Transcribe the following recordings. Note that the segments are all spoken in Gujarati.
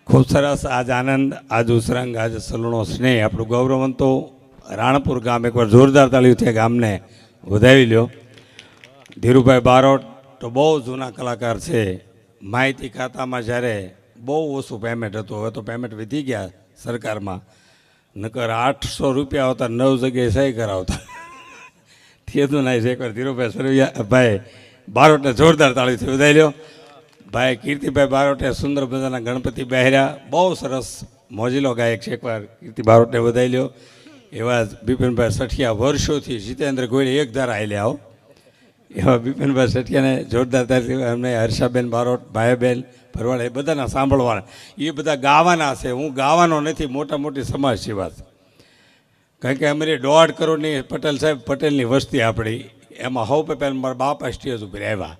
ખૂબ સરસ. આજ આનંદ, આજ ઉસરંગ, આજ સલૂણો સ્નેહ. આપણું ગૌરવંતો રાણપુર ગામ, એકવાર જોરદાર તાળીઓથી ગામને વધાવી લ્યો. ધીરુભાઈ બારોટ તો બહુ જૂના કલાકાર છે. માહિતી ખાતામાં જ્યારે બહુ ઓછું પેમેન્ટ હતું, હવે તો પેમેન્ટ વધી ગયા સરકારમાં. નકર 800 રૂપિયા આવતા 9 જગ્યાએ સહી કરાવતા. થયું ના છે. એકવાર ધીરુભાઈ સરવૈયા ભાઈ બારોટને જોરદાર તાળીઓથી વધાવી લ્યો. ભાઈ કીર્તિભાઈ બારોટે સુંદર મજાના ગણપતિ બહેર્યા, બહુ સરસ મોજીલો ગાયક છે. એકવાર કીર્તિ બારોટને વધાવી લ્યો. એવા જ બિપિનભાઈ સઠિયા, વર્ષોથી જીતેન્દ્ર ગોયલ એક ધારા આવેલા આવો, એવા બિપિનભાઈ સઠિયાને જોરદાર તારી. અમને હર્ષાબેન બારોટ, ભાઈબેન ભરવાડ, એ બધાના સાંભળવાના, એ બધા ગાવાના છે. હું ગાવાનો નથી, મોટા મોટી સમાજ સેવા છે. કારણ કે અમારી 1.5 કરોડની પટેલ સાહેબ, પટેલની વસ્તી આપણી, એમાં હવ પહેલાં મારા બાપા સ્ટેજ ઉપર આવ્યા.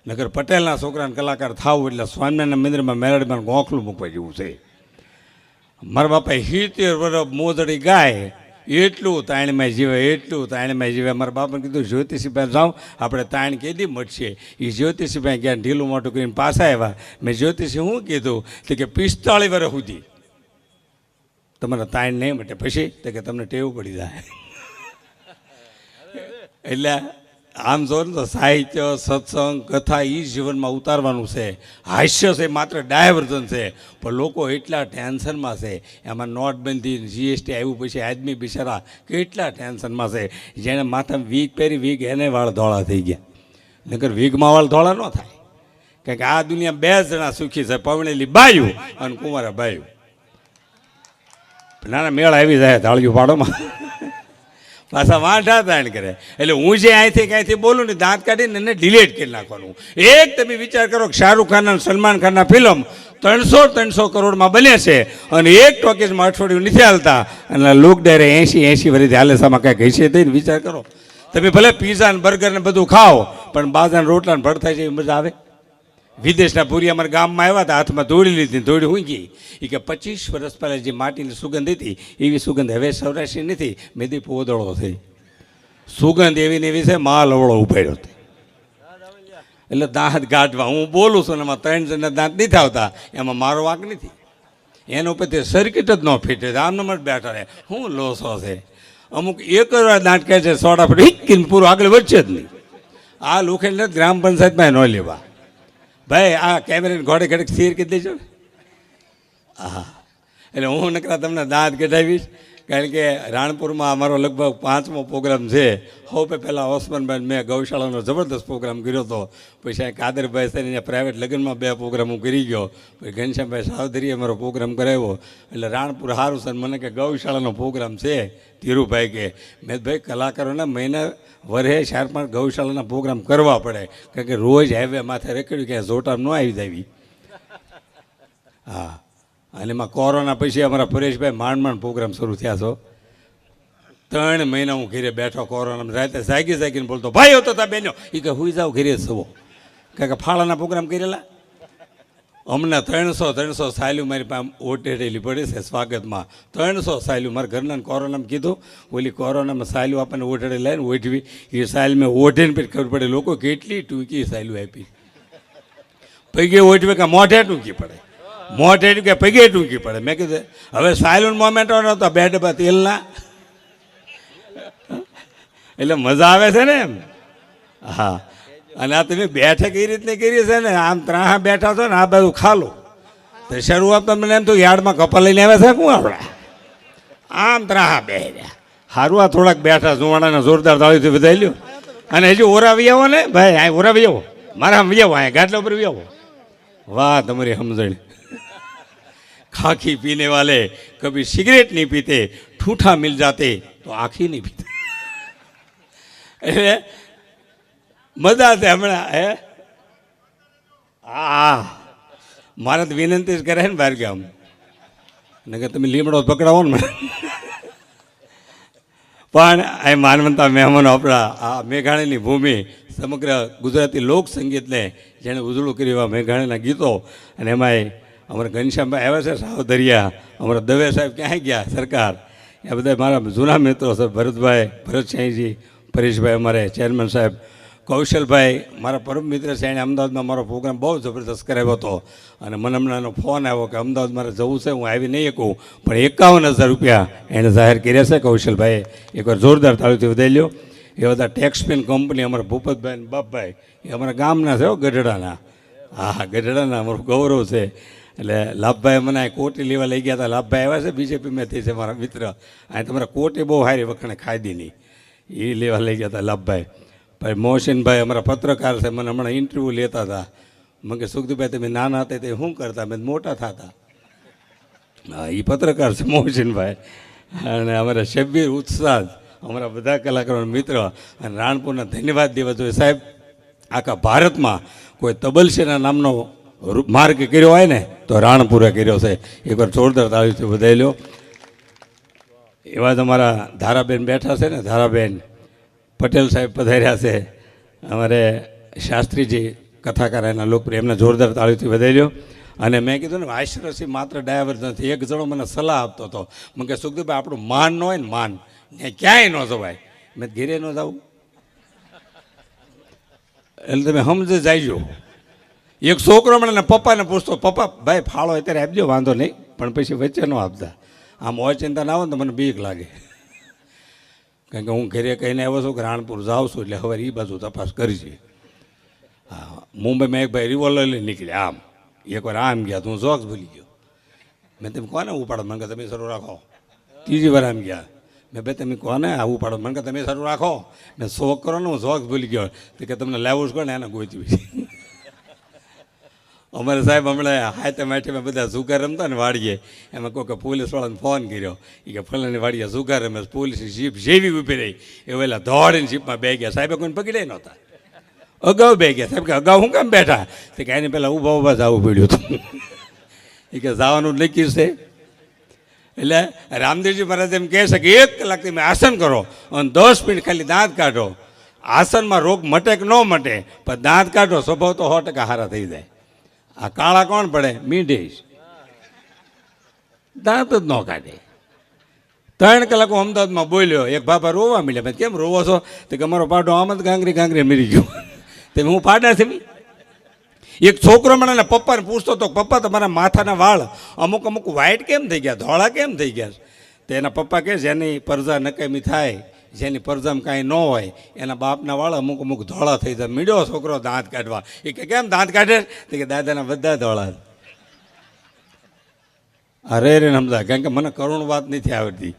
નગર પટેલના છોકરાને કલાકાર થવું એટલે સ્વામિનારાયણ મંદિરમાં મેલડીમાં ગોખલું મૂકવા જેવું છે. મારા બાપાએ 70 વર્ષ મોજડી ગાય, એટલું તાણીમાં જીવે, એટલું તાણીમાં જીવે. મારા બાપાને કીધું જ્યોતિષીભાઈ જાઉં, આપણે તાણ કેદી મળશે. એ જ્યોતિષીભાઈ ગયા ઢીલું મોટું કરીને પાછા આવ્યા. મેં જ્યોતિષી શું કીધું તો કે 45 વર્ષ સુધી તમારે તાણ નહીં મટે, પછી તો કે તમને ટેવ પડી જાય. એટલે આમ જો ને તો સાહિત્ય, સત્સંગ, કથા એ જીવનમાં ઉતારવાનું છે. હાસ્ય છે માત્ર ડાયવર્ઝન છે, પણ લોકો એટલા ટેન્શનમાં છે. એમાં નોટબંધી, જીએસટી આવ્યું પછી આદમી બિચારા કેટલા ટેન્શનમાં છે. જેણે માથામાં વીગ પહેરી, વીગ એને વાળ ધોળા થઈ ગયા. નકર વીગમાં વાળ ધોળા ન થાય. કારણ કે આ દુનિયા 2 જણા સુખી છે, પવણેલી બાયું અને કુંવારા બાયું. નાના મેળ આવી જાય ધાળિયું પાડોમાં, પાછા વાંઢા તાણ કરે. એટલે હું જે અહીંથી ક્યાંયથી બોલું ને દાંત કાઢીને એને ડિલીટ કરી નાખવાનું. એક તમે વિચાર કરો કે શાહરૂખ ખાન અને સલમાન ખાનના ફિલ્મ 300 કરોડમાં બને છે અને એક ટોકીઝમાં અઠવાડિયું નથી હાલતા, અને લોક ડાયરે 80 વર્ષથી હાલે સામાં કાંઈક હશે થઈને વિચાર કરો. તમે ભલે પીઝા ને બર્ગર ને બધું ખાઓ, પણ બાજરાના રોટલા ને ભરતા છે મજા આવે. વિદેશના પૂરી અમારા ગામમાં આવ્યા હતા, હાથમાં દોડી લીધી, દોડી ઊંઘી. એ કે 25 વર્ષ પહેલાં જે માટીની સુગંધ હતી એવી સુગંધ હવે સૌરાષ્ટ્રી નથી. મેદી પોદળો થઈ, સુગંધ એવી ને એવી છે, માલ અવળો ઉપાડ્યો હતો. એટલે દાંત ગાંઠવા હું બોલું છું ને એમાં 3 જણના દાંત નથી આવતા, એમાં મારો વાંક નથી. એના ઉપર તે સર્કિટ જ ન ફીટે, આમને જ બેઠા રહે. શું લોસો છે. અમુક એક જ વાર દાંત કહે છે, સોડા પર હિક્કીને પૂરું આગળ વધશે જ નહીં. આ લોખંડ ગ્રામ પંચાયતમાં ન લેવા. ભાઈ આ કેમેરાને ઘોડે ઘડે સ્થિર કરી દેજો ને. હા, એટલે હું નકરા તમને દાંત કઢાવીશ. કારણ કે રાણપુરમાં અમારો લગભગ 5મો પ્રોગ્રામ છે. હવે પહેલાં ઓસમાનભાઈ મેં ગૌશાળાનો જબરદસ્ત પ્રોગ્રામ કર્યો હતો. પછી કાદરભાઈ સર અહીંયા પ્રાઇવેટ લગ્નમાં 2 પ્રોગ્રામ હું કરી ગયો. પછી ઘનશ્યામભાઈ સાવધરીએ અમારો પ્રોગ્રામ કરાવ્યો. એટલે રાણપુર સારું સર મને કે ગૌશાળાનો પ્રોગ્રામ છે. ધીરુભાઈ કે મેં ભાઈ કલાકારોના મહિના વર્ષે 4-5 ગૌશાળાના પ્રોગ્રામ કરવા પડે. કારણ કે રોજ હાઈવે માથે રેકડ્યું કે જોટામ ન આવી જાવી. હા, અને એમાં કોરોના પછી અમારા પરેશભાઈ માંડ પ્રોગ્રામ શરૂ થયા છો. 3 મહિના હું ઘરે બેઠો કોરોનામાં, રાતે જાગીને બોલતો ભાઈ હતો તા બેનો એ કે હુઈ જાઓ ઘરે સવો. કારણ કે ફાળાના પ્રોગ્રામ કરેલા. હમણાં 300 સાયલું મારી પાસે ઓટેડેલી પડી છે સ્વાગતમાં. 300 સાયલું મારા ઘરના કોરોનામાં કીધું. ઓલી કોરોનામાં સાયલું આપણને ઓટેડે લઈને ઓઢવી, એ સાયલ મેં ઓઢીને પછી ખબર પડે લોકો કેટલી ટૂંકી સાયલું આપી. પૈકી ઓઢવે કે મોઢે ટૂંકી પડે, મોઢે કે પગે ટૂંકી પડે. મેં કીધું હવે સાયલુન મોમેન્ટો નહોતો, 2 ડબ્બા તેલના. એટલે મજા આવે છે ને એમ. હા, અને આ તમે બેઠક એ રીતની કરી છે ને, આમ ત્રાહા બેઠા છો ને આ બધું ખાલું. તો શરૂઆત મને એમ તો યાર્ડમાં કપા લઈને આવ્યા છે શું આપણે, આમ ત્રાહા બે રહ્યા. સારું આ થોડાક બેઠા જુવાણાના જોરદાર તાળીથી વધારી લ્યો. અને હજી ઓરાવી આવો ને ભાઈ, આ ઓરાવી આવો, મારા આમ આવો, અહીંયા ગાટલા ઉપર આવો. વાહ તમારી સમજણ. ખાખી પીને વાલે કભી સિગરેટ નહીં પીતે, ઠૂઠા મિલ જાતે તો આખી નહીં પીતે. એટલે મજા છે હમણાં. હે હા, મારે તો વિનંતી જ કરે ને બહાર ગામ ને કે તમે લીમડો પકડાવો ને. પણ આ માનવંતા મહેમાનો આપણા આ મેઘાણીની ભૂમિ, સમગ્ર ગુજરાતી લોક સંગીતને જેણે ઉજળું કર્યું એવા મેઘાણીના ગીતો. અને એમાંય અમારા ઘનશ્યામભાઈ આવ્યા છે સાવધરિયા, અમારા દવે સાહેબ ક્યાંય ગયા સરકાર, એ બધા મારા જૂના મિત્રો છે. ભરતભાઈ, ભરતસિંહજી, પરેશભાઈ, અમારે ચેરમેન સાહેબ, કૌશલભાઈ મારા પરમ મિત્ર છે, એણે અમદાવાદમાં મારો પ્રોગ્રામ બહુ જબરદસ્ત કરાવ્યો હતો અને મને હમણાં એનો ફોન આવ્યો કે અમદાવાદ મારે જવું છે, હું આવી નહીં શકું, પણ 51,000 રૂપિયા એણે જાહેર કર્યા છે. કૌશલભાઈએ એકવાર જોરદાર તાળીથી વધારી લ્યો. એ બધા ટેક્સપેન કંપની અમારા ભૂપતભાઈ અને બાપભાઈ એ અમારા ગામના છે, ગઢડાના. હા, ગઢડાના અમારું ગૌરવ છે. એટલે લાભભાઈ મને કોટી લેવા લઈ ગયા હતા. લાભભાઈ આવ્યા છે બીજેપીમાંથી છે મારા મિત્ર. અહીં તમારા કોટી બહુ સારી વખણે ખાધી નહીં, એ લેવા લઈ ગયા હતા લાભભાઈ. ભાઈ મોહસિનભાઈ અમારા પત્રકાર છે, મને હમણાં ઇન્ટરવ્યૂ લેતા હતા. મને કે સુખદીભાઈ તમે નાના હતા તે શું કરતા? મેં મોટા થતા. હા, એ પત્રકાર છે મોહસિનભાઈ. અને અમારા શબ્બીર ઉત્સાહ, અમારા બધા કલાકારોના મિત્ર. અને રાણપુરના ધન્યવાદ દેવા જોઈએ સાહેબ. આખા ભારતમાં કોઈ તબલસેના નામનો માર્ગ કર્યો હોય ને તો રાણપુરે કર્યો છે. એકવાર જોરદાર તાળીથી વધારી લો. એવા જ અમારા ધારાબેન બેઠા છે ને, ધારાબેન પટેલ સાહેબ પધાર્યા છે. અમારે શાસ્ત્રીજી કથાકાર એના લોકપ્રિય, એમને જોરદાર તાળીથી વધારી લો. અને મેં કીધું ને આશ્રસી માત્ર ડ્રાઈવર નથી. એક જણો મને સલાહ આપતો હતો, મને કે સુખદેવભાઈ આપણું માન ન હોય ને, માન ક્યાંય ન જવાય. મેં ઘેરે ન જાઉં એટલે તમે સમજે જાયજો. એક છોકરો મને પપ્પાને પૂછતો, પપ્પા ભાઈ ફાળો અત્યારે આપજો, વાંધો નહીં, પણ પછી વચ્ચે ન આપતા. આમ હોય ચિંતા ના આવે ને તો મને બીક લાગે, કારણ કે હું ઘરે કહીને આવ્યો છું કે રાણપુર જાઉં છું, એટલે હવે એ બાજુ તપાસ કરી છે. હા, મુંબઈમાં એક ભાઈ રિવોલ્વર લઈને નીકળ્યા. આમ એકવાર આમ ગયા તો હું જોક્સ ભૂલી ગયો. મેં તમે કોને ઉપાડો? મને કે તમે શરૂ રાખો. ત્રીજી વાર આમ ગયા. મેં ભાઈ તમે કોને આ ઉપાડો? મને કે તમે શરૂ રાખો. મેં શોખ કરો ને, હું જોક્સ ભૂલી ગયો. તો કે તમને લાવવું જ કોને એને ગોચ્યું. અમારે સાહેબ હમણાં હાથે માઠીમાં બધા સુગાર રમતા ને વાડીએ, એમાં કોઈ પોલીસવાળાને ફોન કર્યો, એ કે ફલાની વાડીએ સુગાર રમે. પોલીસની જીપ જેવી ઊભી રહી એ ઓલા દોડીને જીપમાં બે ગયા. સાહેબે કોઈને પકડે નહોતા, અગાઉ બે ગયા. સાહેબ કે અગાઉ હું કેમ બેઠા? તો કે એની પહેલાં ઊભા ઊભા જવું પડ્યું હતું. એ કે જવાનું નક્કી છે. એટલે રામદેવજી મહારાજ એમ કહે છે કે 1 કલાક તમે આસન કરો અને 10 મિનિટ ખાલી દાંત કાઢો. આસનમાં રોગ મટે કે ન મટે, પણ દાંત કાઢો, સ્વભાવ તો 100% સારા થઈ જાય. આ કાળા કોણ પડે? મીંઢેશ. દાંત જ ન કાઢે. 3 કલાક હું અમદાવાદમાં બોલ્યો, એક બાપા રોવા મળ્યા. મેં કેમ રોવો છો? તો કે અમારો પાડો આમ જ ગાંગરી મરી ગયો. તમે હું પાડા છે. એક છોકરો મને પપ્પાને પૂછતો હતો, પપ્પા તમારા માથાના વાળ અમુક વ્હાઈટ કેમ થઈ ગયા, ધોળા કેમ થઈ ગયા? તો એના પપ્પા કહે જેની પરજા નકામી થાય, જેની પરજામાં કાંઈ ન હોય, એના બાપના વાળ અમુક ધોળા થઈ જાય. મીડ્યો છોકરો દાંત કાઢવા. એ કે કેમ દાંત કાઢે? તો કે દાદાના બધા ધોળા. અરે રે સમજા, કારણ કે મને કરુણ વાત નથી આવડતી.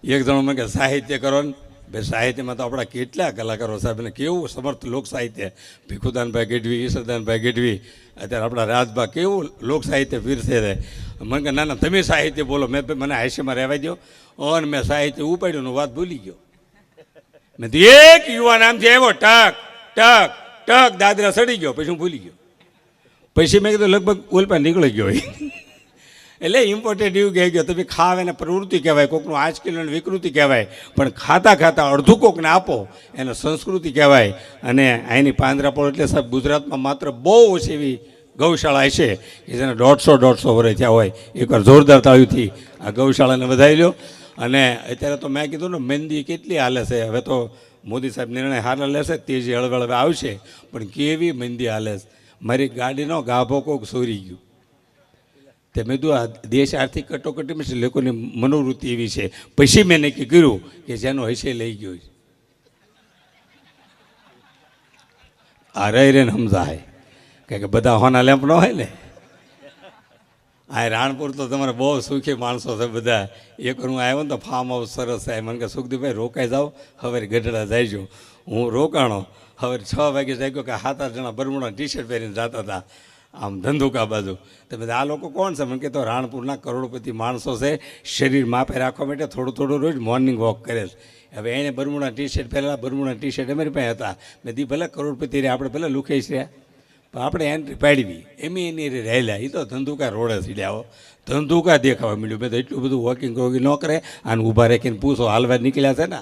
એક જણો મને કે સાહિત્ય કરો ને. ભાઈ સાહિત્યમાં તો આપણા કેટલા કલાકારો સાહેબને કેવું સમર્થ લોક સાહિત્ય. ભીખુદાનભાઈ ગઢવી, ઈશ્વરદાનભાઈ ગઢવી, અત્યારે આપણા રાજભા કેવું લોક સાહિત્ય પીરસે છે. મને કે ના ના તમે સાહિત્ય બોલો. મેં મને હાસ્યમાં રહેવા દો. અને મેં સાહિત્ય ઉપાડ્યું, વાત ભૂલી ગયો. મેં તો એક યુવા નામથી આવ્યો, ટક ટક ટક દાદરા સડી ગયો. પછી હું ભૂલી ગયો. પછી મેં કીધું લગભગ ઓલપા નીકળી ગયો. એટલે ઇમ્પોર્ટન્ટ એવું કહી ગયો, તમે ખાવ એને પ્રવૃત્તિ કહેવાય, કોકનું આજકાલની વિકૃતિ કહેવાય, પણ ખાતા ખાતા અડધું કોકને આપો એને સંસ્કૃતિ કહેવાય. અને અહીંની પાંદરાપોળ એટલે સાહેબ ગુજરાતમાં માત્ર બહુ ઓછી એવી ગૌશાળા છે કે જેને 150 વર્ષ થયા હોય. એકવાર જોરદાર તાળીથી આ ગૌશાળાને વધાવી લો. અને અત્યારે તો મેં કીધું ને મહેંદી કેટલી હાલે છે. હવે તો મોદી સાહેબ નિર્ણય હારા લેશે, તેજી હળવળ હવે આવશે, પણ કેવી મહેંદી હાલે છે. મારી ગાડીનો ગાભો કોક સોરી ગયું. તે મેં કીધું આ દેશ આર્થિક કટોકટીમાં છે, લોકોની મનોવૃત્તિ એવી છે. પછી મેં નક્કી કર્યું કે જેનો હશે લઈ ગયો. આ રહી ને સમજાય, કારણ કે બધા હોના લેમ્પ ન હોય ને. આ રાણપુર તો તમારે બહુ સુખી માણસો છે બધા. એક હું આવ્યો ને તો ફાર્મ હાઉસ સરસ થાય. મને કે સુખદીપભાઈ રોકાઈ જાઓ, હવે ગઢડા જઈજો. હું રોકાણો. હવે 6 વાગે જાગ્યો કે 7-8 જણા બરમુડા ટી-શર્ટ પહેરીને જતા હતા આમ ધંધુકા બાજુ. તમે આ લોકો કોણ છે? મને કે તો રાણપુરના કરોડપતિ માણસો છે, શરીર માપે રાખવા માટે થોડું રોજ મોર્નિંગ વોક કરે છે. હવે એને બરમુડા ટી-શર્ટ પહેરેલા, બરમુડા ટી-શર્ટ અમારી પાસે હતા. મેં દી ભલે કરોડપતિ રહ્યા, આપણે ભલે લુખેશ રહ્યા, પણ આપણે એન્ટ્રી પાડવી એની રહેલા. એ તો ધંધુકા રોડે સીડ્યા. ધંધુકા દેખાવા મળ્યું. મેં તો એટલું બધું વોકિંગ ન કરે. આને ઊભા રાખીને પૂછો હાલવા નીકળ્યા છે ને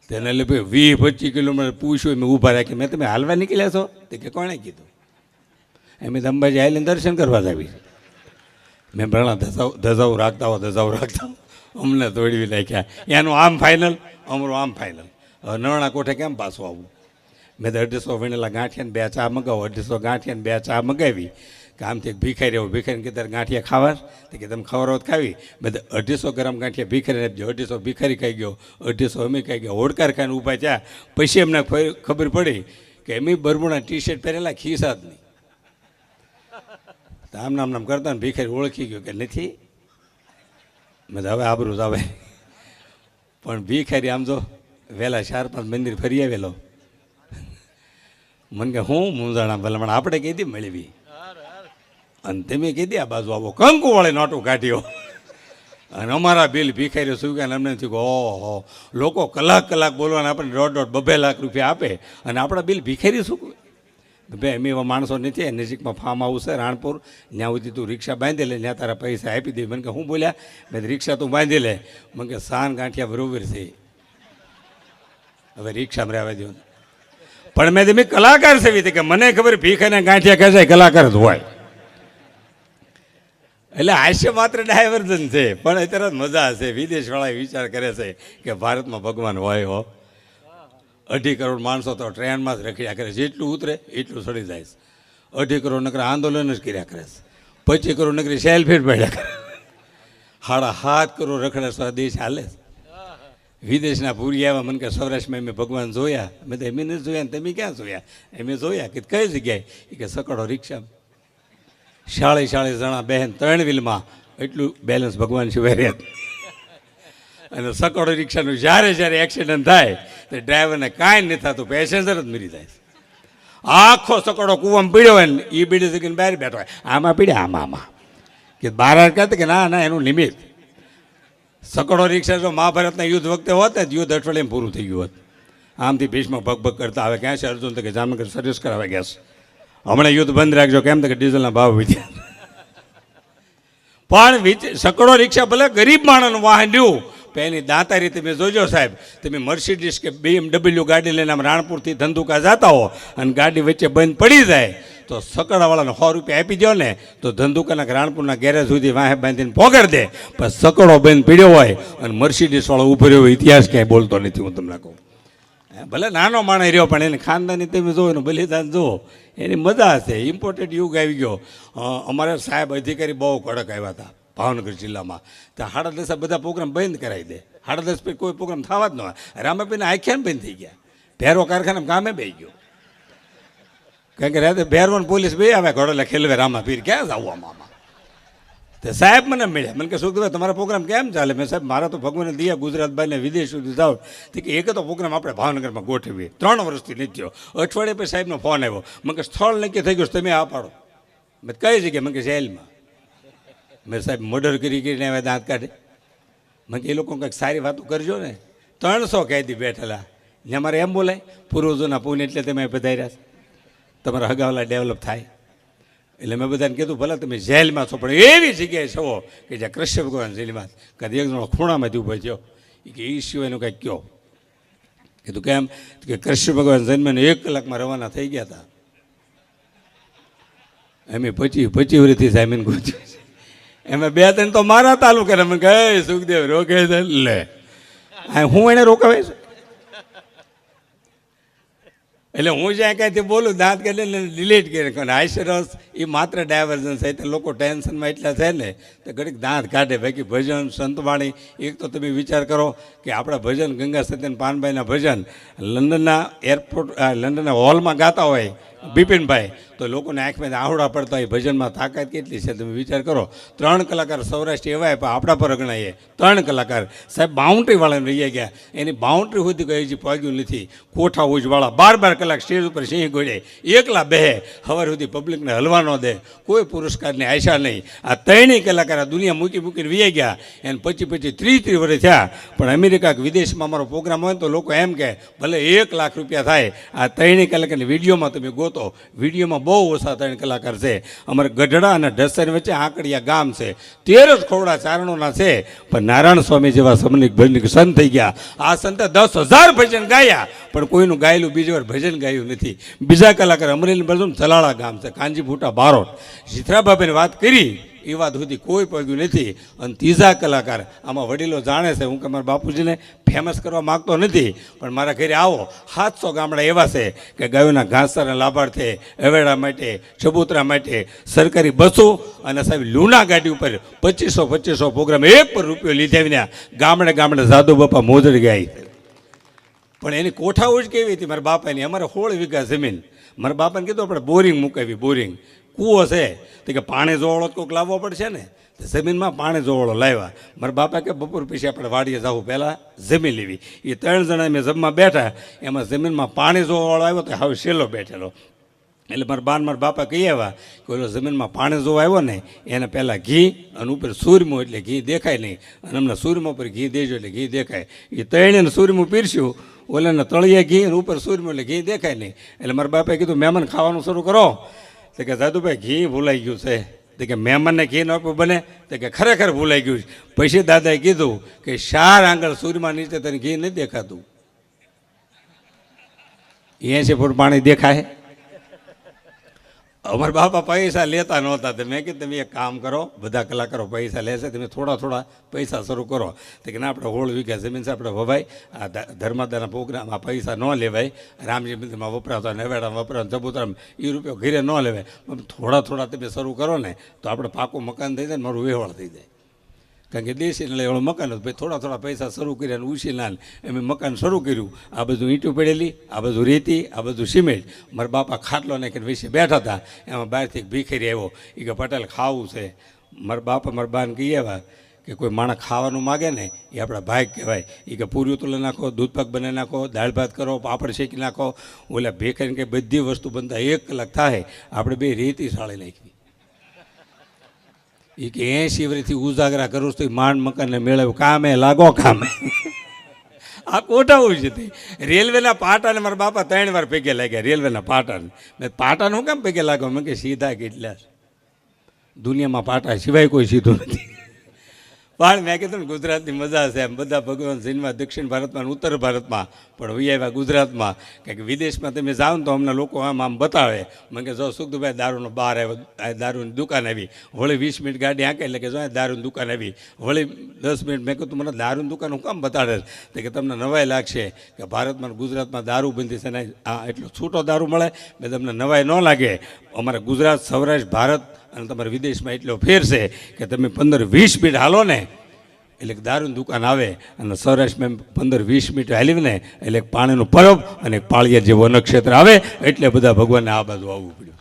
તેને, એટલે ભાઈ 20-25 કિલોમીટર પૂછ્યું. મેં ઊભા રાખી, મેં તમે હાલવા નીકળ્યા છો? તે કે કોણે કીધું? એમ અંબાજી આવીને દર્શન કરવા જ આવી. મેં ભણા ધજાઓ રાખતા હો, અમને તોડવી નાખ્યા. એનું આમ ફાઇનલ, અમારું આમ ફાઇનલ. હવે નરણા કોઠે કેમ પાછું આવું? મેં તો 250 વણેલા ગાંઠિયાને 2 ચા મગાવો, 250 ગાંઠિયાને 2 ચા મગાવી કે આમથી એક ભિખારી આવ્યો, ભિખારીને કીધા ગાંઠિયા ખાવા તો કે તમે ખવડાવો તો ખાવી. મેં તો 250 ગ્રામ ગાંઠિયા ભિખારીને આપજો, 250 ભિખારી ખાઈ ગયો, 250 અમે ખાઈ ગયા. હોડકાર ખાઈને ઊભા થયા. પછી એમને ખબર પડી કે એમ બરમુડા ટી શર્ટ પહેરેલા, ખિસ્સા જ નહીં. તો આમ નામ કરતા ને ભિખારી ઓળખી ગયો કે નથી. મેં હવે આબરૂ જ આવે. પણ ભિખારી આમ જો વહેલા 4-5 મંદિર ફરી આવેલો. મને કે હું મૂંઝાણા ભલામણ આપણે કીધી મળવી અને તમે કીધી આ બાજુ આવો કંકુ વાળે નોટું કાઢ્યો. અને અમારા બિલ ભિખારીઓ શું કે અમને થયું કે ઓહો, લોકો કલાક બોલવાના આપણને 1.5-2 લાખ રૂપિયા આપે અને આપણા બિલ ભિખારી શું ભાઈ. અમે એવા માણસો નથી. નજીકમાં ફાર્મ હાઉસ છે રાણપુર, ત્યાં સુધી તું રિક્ષા બાંધી લે, ત્યાં તારા પૈસા આપી દે. મને કે હું બોલ્યા? મેં રિક્ષા તું બાંધી લે. મને કે સાન ગાંઠિયા બરોબર છે, હવે રિક્ષામાં રહેવા દો. પણ મેં તમે કલાકાર છે કે મને ખબર ભીખાને ગાંઠિયા ખેંચાય કલાકાર જ હોય. એટલે હાસ્ય માત્ર ડાયવર્ઝન છે, પણ અત્યારે મજા હશે. વિદેશવાળા વિચાર કરે છે કે ભારતમાં ભગવાન હોય. 2.5 કરોડ માણસો તો ટ્રેનમાં જ રખડ્યા કરે, જેટલું ઉતરે એટલું ચડી જાય. 2.5 કરોડ નકરા આંદોલન જ કર્યા કરે છે. 25 કરોડ નકરી સેલ્ફી પડ્યા કરે. 7.5 કરોડ રખડે દેશ હાલે. વિદેશના ભૂરી આવ્યા, મને કે સૌરાષ્ટ્રમાં મેં ભગવાન જોયા. મેં તો એમને જ જોયા ને તમે ક્યાં જોયા? એમ જોયા કે કઈ જગ્યાએ? એ કે સકડો રિક્ષા 40 જણા બહેન 3 વ્હીલમાં, એટલું બેલેન્સ ભગવાન સિવાય રહે. અને સકડો રિક્ષાનું જ્યારે એક્સિડન્ટ થાય તો ડ્રાઈવરને કાંઈ નથી થતું, પેસેન્જર જ મરી જાય. આખો સકડો કૂવામાં પીડ્યો હોય ને એ બીડી જગ્યાને બહાર બેઠો હોય, આમાં પીડ્યા આમાં કે બહાર કહેતા કે ના એનું નિમિત્ત. સકડો રિક્ષા જો મહાભારતના યુદ્ધ વખતે હોત ને યુદ્ધ અઠવાડિયામાં પૂરું થઈ ગયું હોત. આમથી ભીષ્મ ભગ કરતા આવે ક્યાં છે અર્જુન તો કે જામનગર સર્વિસ કરાવે ગયા છે, હમણાં યુદ્ધ બંધ રાખજો કેમ તો કે ડીઝલના ભાવ વધ્યા. પણ સકડો રિક્ષા ભલે ગરીબ માણસનું વાહન રહ્યું, પણ એની દાતારી તમે જોજો સાહેબ. તમે મર્સિડીઝ કે BMW ગાડી લઈને આમ રાણપુરથી ધંધુકા જતા હો અને ગાડી વચ્ચે બંધ પડી જાય તો સકડાવાળાને 100 રૂપિયા આપી દો ને તો ધંધુકાના રાણપુરના ગેરેજ સુધી વાહે બાંધીને પોગર દે. પણ સકડો બંધ પીડ્યો હોય અને મર્સિડીઝવાળો ઊભો રહ્યો હોય, ઇતિહાસ ક્યાંય બોલતો નથી. હું તમને કહું, ભલે નાનો માણસ રહ્યો પણ એને ખાનદાની તમે જુઓ એનું બલિદાન જુઓ, એની મજા હશે. ઇમ્પોર્ટેડ યુગ આવી ગયો. અમારા સાહેબ અધિકારી બહુ કડક આવ્યા હતા ભાવનગર જિલ્લામાં. તો 10:30 બધા પ્રોગ્રામ બંધ કરાવી દે. 10:30 પછી કોઈ પ્રોગ્રામ થવા જ ન હોય. રામાપીના આખ્યાન બંધ થઈ ગયા. ભેરો કારખાના કામે બે ગયો. કારણ કે રાતે ભેરવન પોલીસ બે આવે ઘોડો ખેલવે રામાપીર ક્યાં જાવ આમાં. તો સાહેબ મને મળ્યા, મને કે સુખદેવ તમારા પ્રોગ્રામ કેમ ચાલે? મેં સાહેબ મારા તો ભગવાને દિયા ગુજરાત બાઈને વિદેશ સુધી જાઓ તો કે એક તો પ્રોગ્રામ આપણે ભાવનગરમાં ગોઠવીએ, 3 વર્ષથી નથી થયો. અઠવાડિયે પછી સાહેબનો ફોન આવ્યો, મને કે સ્થળ નક્કી થઈ ગયું તમે આ પાડો. મેં કઈ જગ્યાએ? મને કે જેલમાં. મેં સાહેબ મર્ડર કરીને આવ્યા દાંત કાઢે. મને કે એ લોકો કંઈક સારી વાતો કરજો ને. 300 કેદી બેઠેલા ત્યાં મારે એમ બોલાય પૂર્વજોના પુણ્ય એટલે તમે પધાર્યા તમારા હગાવાલા ડેવલપ થાય. એટલે મેં બધાને કીધું ભલે તમે જેલમાં છો પણ એવી જગ્યાએ છો કે જ્યાં કૃષ્ણ ભગવાન જેલમાં કદી એક જણો ખૂણામાંથી ઊભો થયો કે એ સિવાયનું કંઈક કહો. કીધું કેમ? કે કૃષ્ણ ભગવાન જન્મને 1 કલાકમાં રવાના થઈ ગયા હતા. અમે 25 વર્ષથી જામીન ગોચ્યું. એમાં 2-3 તો મારા તાલુકા મને કહે સુખદેવ રોકે લે હું એને રોકાવે છે. એટલે હું જ્યાં ક્યાંથી બોલું દાંત કાઢીને ડિલીટ કરી. હાસ્યરસ એ માત્ર ડાયવર્ઝન છે. એટલે લોકો ટેન્શનમાં એટલા છે ને તો ઘડીક દાંત કાઢે. બાકી ભજન સંતવાણી એક તો તમે વિચાર કરો કે આપણા ભજન ગંગા સત્યન પાનભાઈના ભજન લંડનના એરપોર્ટ લંડનના હોલમાં ગાતા હોય બિપિનભાઈ તો લોકોને આંખમાં આહુડા પડતા હોય. ભજનમાં તાકાત કેટલી છે તમે વિચાર કરો. 3 કલાકાર સૌરાષ્ટ્ર એવા પણ આપણા પર અગણાઈએ 3 કલાકાર સાહેબ બાઉન્ડ્રીવાળાને રહી ગયા. એની બાઉન્ડ્રી સુધી કઈ હજી પહોંચ્યું નથી. કોઠા ઉજવાળા 12 કલાક સ્ટેજ ઉપર સિંહ ગોળે એકલા બેહે સવાર સુધી પબ્લિકને હલવા ન દે. કોઈ પુરસ્કારની આશા નહીં. આ 3 કલાકાર આ દુનિયા મૂકીને વી ગયા. એને 25-30 વર્ષ થયા પણ અમેરિકા કે વિદેશમાં અમારો પ્રોગ્રામ હોય તો લોકો એમ કહે ભલે 1 લાખ રૂપિયા થાય. આ 3 કલાકની વિડીયોમાં તમે ગોતો, વિડીયોમાં બહુ ઓછા 3 કલાકાર છે. અમારે ગઢડા અને ઢસર વચ્ચે આંકડિયા ગામ છે. 13 જ ખોવડા ચારણોના છે પણ નારાયણ સ્વામી જેવા સમનિક ભજનિક સંત થઈ ગયા. આ સંતે 10,000 ભજન ગાયા પણ કોઈનું ગાયેલું બીજી વાર ભજન ગાયું નથી. બીજા કલાકાર અમરેલી બાજુ ચલાળા ગામ છે, કાંજી ફૂટા બારોટ. જીથરાબાબેની વાત કરી એ વાત સુધી કોઈ પગ્યું નથી. અને ત્રીજા કલાકાર આમાં વડીલો જાણે છે, હું કે મારા બાપુજીને ફેમસ કરવા માગતો નથી, પણ મારા ઘરે આવો 700 ગામડા એવા છે કે ગાયોના ઘાસચારાના લાભાર્થે, અવેડા માટે, ચબૂતરા માટે સરકારી બસો અને સાહેબ લૂના ગાડી ઉપર 2500 પ્રોગ્રામ એક પર રૂપિયો લીધા વિના ગામડે ગામડે જાદુ બાપા મોજડી ગયા. પણ એની કોઠાઓ જ કેવી હતી મારા બાપાની. અમારે 16 વીઘા જમીન. મારા બાપાને કીધું આપણે બોરિંગ મુકાવી, બોરિંગ કૂવો છે તો કે પાણી જોવાળો કોઈક લાવવો પડશે ને, તો જમીનમાં પાણી જોવાળો લાવ્યા. મારા બાપા કે બપોર પછી આપણે વાડીએ જવું, પહેલાં જમીન લેવી. એ 3 જણા મેં જમવા બેઠા, એમાં જમીનમાં પાણી જોવાળો આવ્યો તો હવે શેલો બેઠેલો. એટલે મારા બાપા કહી આવ્યા કે ઓલો જમીનમાં પાણી જોવા આવ્યો ને એને પહેલાં ઘી અને ઉપર સૂરમું, એટલે ઘી દેખાય નહીં, અને અમને સૂરમા ઉપર ઘી દેજો એટલે ઘી દેખાય. એ ત્રણેયને સૂરમું પીરસ્યું, ઓલાને તળિયે ઘી અને ઉપર સૂરમું એટલે ઘી દેખાય નહીં. એટલે મારા બાપાએ કીધું મહેમાન ખાવાનું શરૂ કરો. તો કે દાદુભાઈ ઘી ભૂલાઈ ગયું છે. તો કે મહેમાનને ઘી ન આપ્યું બને? તો કે ખરેખર ભૂલાઈ ગયું છે. પછી દાદાએ કીધું કે 4 આંગળ સૂરમાં નીચે તને ઘી નથી દેખાતું, 80 ફૂટ પાણી દેખાય. અમારા બાપા પૈસા લેતા નહોતા. તો મેં કીધું તમે એક કામ કરો, બધા કલાકારો પૈસા લેશે, તમે થોડા પૈસા શરૂ કરો. તો કે ના, આપણે 16 વીઘા જમીન છે, આપણે વવાય આ ધર્માદાના પ્રોગ્રામમાં પૈસા ન લેવાય, રામજી મંદિરમાં વપરાતા, નવેડામાં વપરાતા, ચબૂતરામાં એ રૂપિયો ઘરે ન લેવાય, થોડા તમે શરૂ કરો ને તો આપણે પાકું મકાન થઈ જાય ને મારું વેવાળ થઈ જાય. કારણ કે દેશીને લઈ એવડું મકાન હતું. ભાઈ થોડા પૈસા શરૂ કર્યા અને ઉછીના એમ મકાન શરૂ કર્યું. આ બધું ઈંટું પડેલી, આ બધું રેતી, આ બધું સિમેન્ટ. મારા બાપા ખાટલો નાખીને વિશે બેઠા હતા. એમાં બહારથી ભીખેરી આવ્યો. એ કે પટેલ ખાવું છે. મારા બાપા મારા બાને કહી આવ્યા કે કોઈ માણસ ખાવાનું માગે ને એ આપણા ભાઈ કહેવાય. એ કે પૂરીઓ તોલે નાખો, દૂધ પાક બનાવી નાખો, દાળ ભાત કરો, પાપડ શેકી નાખો. ઓલા ભીખેરીને કે બધી વસ્તુ બનતા 1 કલાક થાય. આપણે બે રેતી સાળી નાખી. એ કે 80 વર્ષથી ઉજાગરા કરું તો માંડ મકાનને મેળવ્યું, કામે લાગો કામે. આ કોઠાવું જ હતી. રેલવેના પાટાને મારા બાપા 3 વાર ભેગે લાગ્યા. રેલવેના પાટાને મેં પાટાને હું કેમ ભેગે લાગ્યો? મેં કે સીધા કેટલા દુનિયામાં પાટા સિવાય કોઈ સીધું નથી. પણ મેં કીધું ને ગુજરાતની મજા છે એમ. બધા ભગવાન સિનેમા દક્ષિણ ભારતમાં અને ઉત્તર ભારતમાં, પણ વી આવ્યા ગુજરાતમાં. કારણ કે વિદેશમાં તમે જાઓ ને તો અમને લોકો આમ બતાવે. મને કે જો સુખદુભાઈ દારૂનો બહાર આવ્યો, દારૂની દુકાન આવી. વળી 20 મિનિટ ગાડી આંકે એટલે કે જો દારૂની દુકાન આવી. વળી 10 મિનિટ. મેં કીધું મને દારૂની દુકાન હું કામ બતાડે? તો કે તમને નવાઈ લાગશે કે ભારતમાં ગુજરાતમાં દારૂ બંધી છે ને આ એટલો છૂટો દારૂ મળે. મેં તમને નવાઈ ન લાગે. અમારા ગુજરાત, સૌરાષ્ટ્ર, ભારત અને તમારા વિદેશમાં એટલો ફેર છે કે તમે 15-20 મિનિટ હાલો ને એટલે દારૂની દુકાન આવે, અને સૌરાષ્ટ્રમાં 15-20 મિનિટ હાલી ને એટલે એક પાણીનું પરબ અને એક પાળિયા જેવો નક્ષત્ર આવે. એટલે બધા ભગવાનને આ બાજુ આવવું પડ્યું.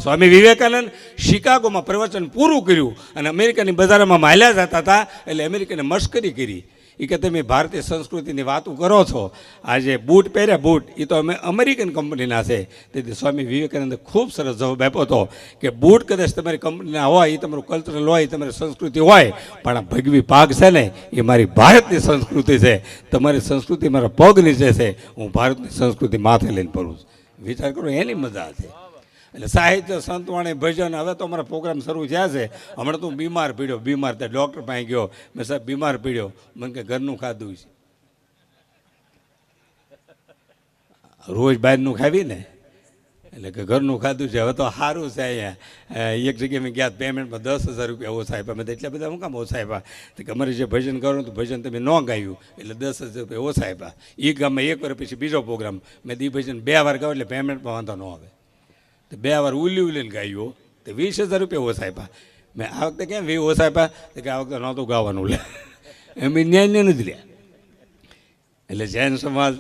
સ્વામી વિવેકાનંદ શિકાગોમાં પ્રવચન પૂરું કર્યું અને અમેરિકાની બજારમાં માલ્યા જતા હતા. એટલે અમેરિકાને મશ્કરી કરી. એ કે તમે ભારતીય સંસ્કૃતિની વાતો કરો છો, આજે બૂટ પહેર્યા, બૂટ એ તો અમે અમેરિકન કંપનીના છે. તેથી સ્વામી વિવેકાનંદે ખૂબ સરસ જવાબ આપ્યો હતો કે બૂટ કદાચ તમારી કંપનીના હોય, એ તમારું કલ્ચરલ હોય, તમારી સંસ્કૃતિ હોય, પણ આ ભગવી પાક છે ને એ મારી ભારતની સંસ્કૃતિ છે. તમારી સંસ્કૃતિ મારા પગ નીચે છે, હું ભારતની સંસ્કૃતિ માથે લઈને ફરું છું. વિચાર કરો, એની મજા છે. એટલે સાહિત્ય, સંતવાણી, ભજન. હવે તો અમારા પ્રોગ્રામ શરૂ થયા છે. હમણાં તો બીમાર પડ્યો, ત્યાં ડૉક્ટર પાસે ગયો. મેં સાહેબ બીમાર પડ્યો. મને કે ઘરનું ખાધું છે, રોજ બહારનું ખાવી ને એટલે કે ઘરનું ખાધું છે. હવે તો સારું છે. અહીંયા એક જગ્યાએ મેં ગયા, પેમેન્ટમાં 10,000 રૂપિયા ઓછા આપ્યા. મેં એટલા બધા હું કામ ઓછા આપ્યા? તો કે અમારે જે ભજન કરો તો ભજન તમે ન ગાયું એટલે 10,000 રૂપિયા ઓછા આપ્યા. એ ગામમાં 1 વર્ષ પછી બીજો પ્રોગ્રામ મેં ભજન 2 વાર ગાયો એટલે પેમેન્ટમાં વાંધો ન આવે. તો 2 વાર ઉલીને ગાયો તો 20,000 રૂપિયા ઓછા આપ્યા. મેં આ વખતે કેમ 20 ઓછા આપ્યા? તો કે આ વખતે નહોતું ગાવાનું લે, એમ ન્યાય નથી લે. એટલે જૈન સમાજ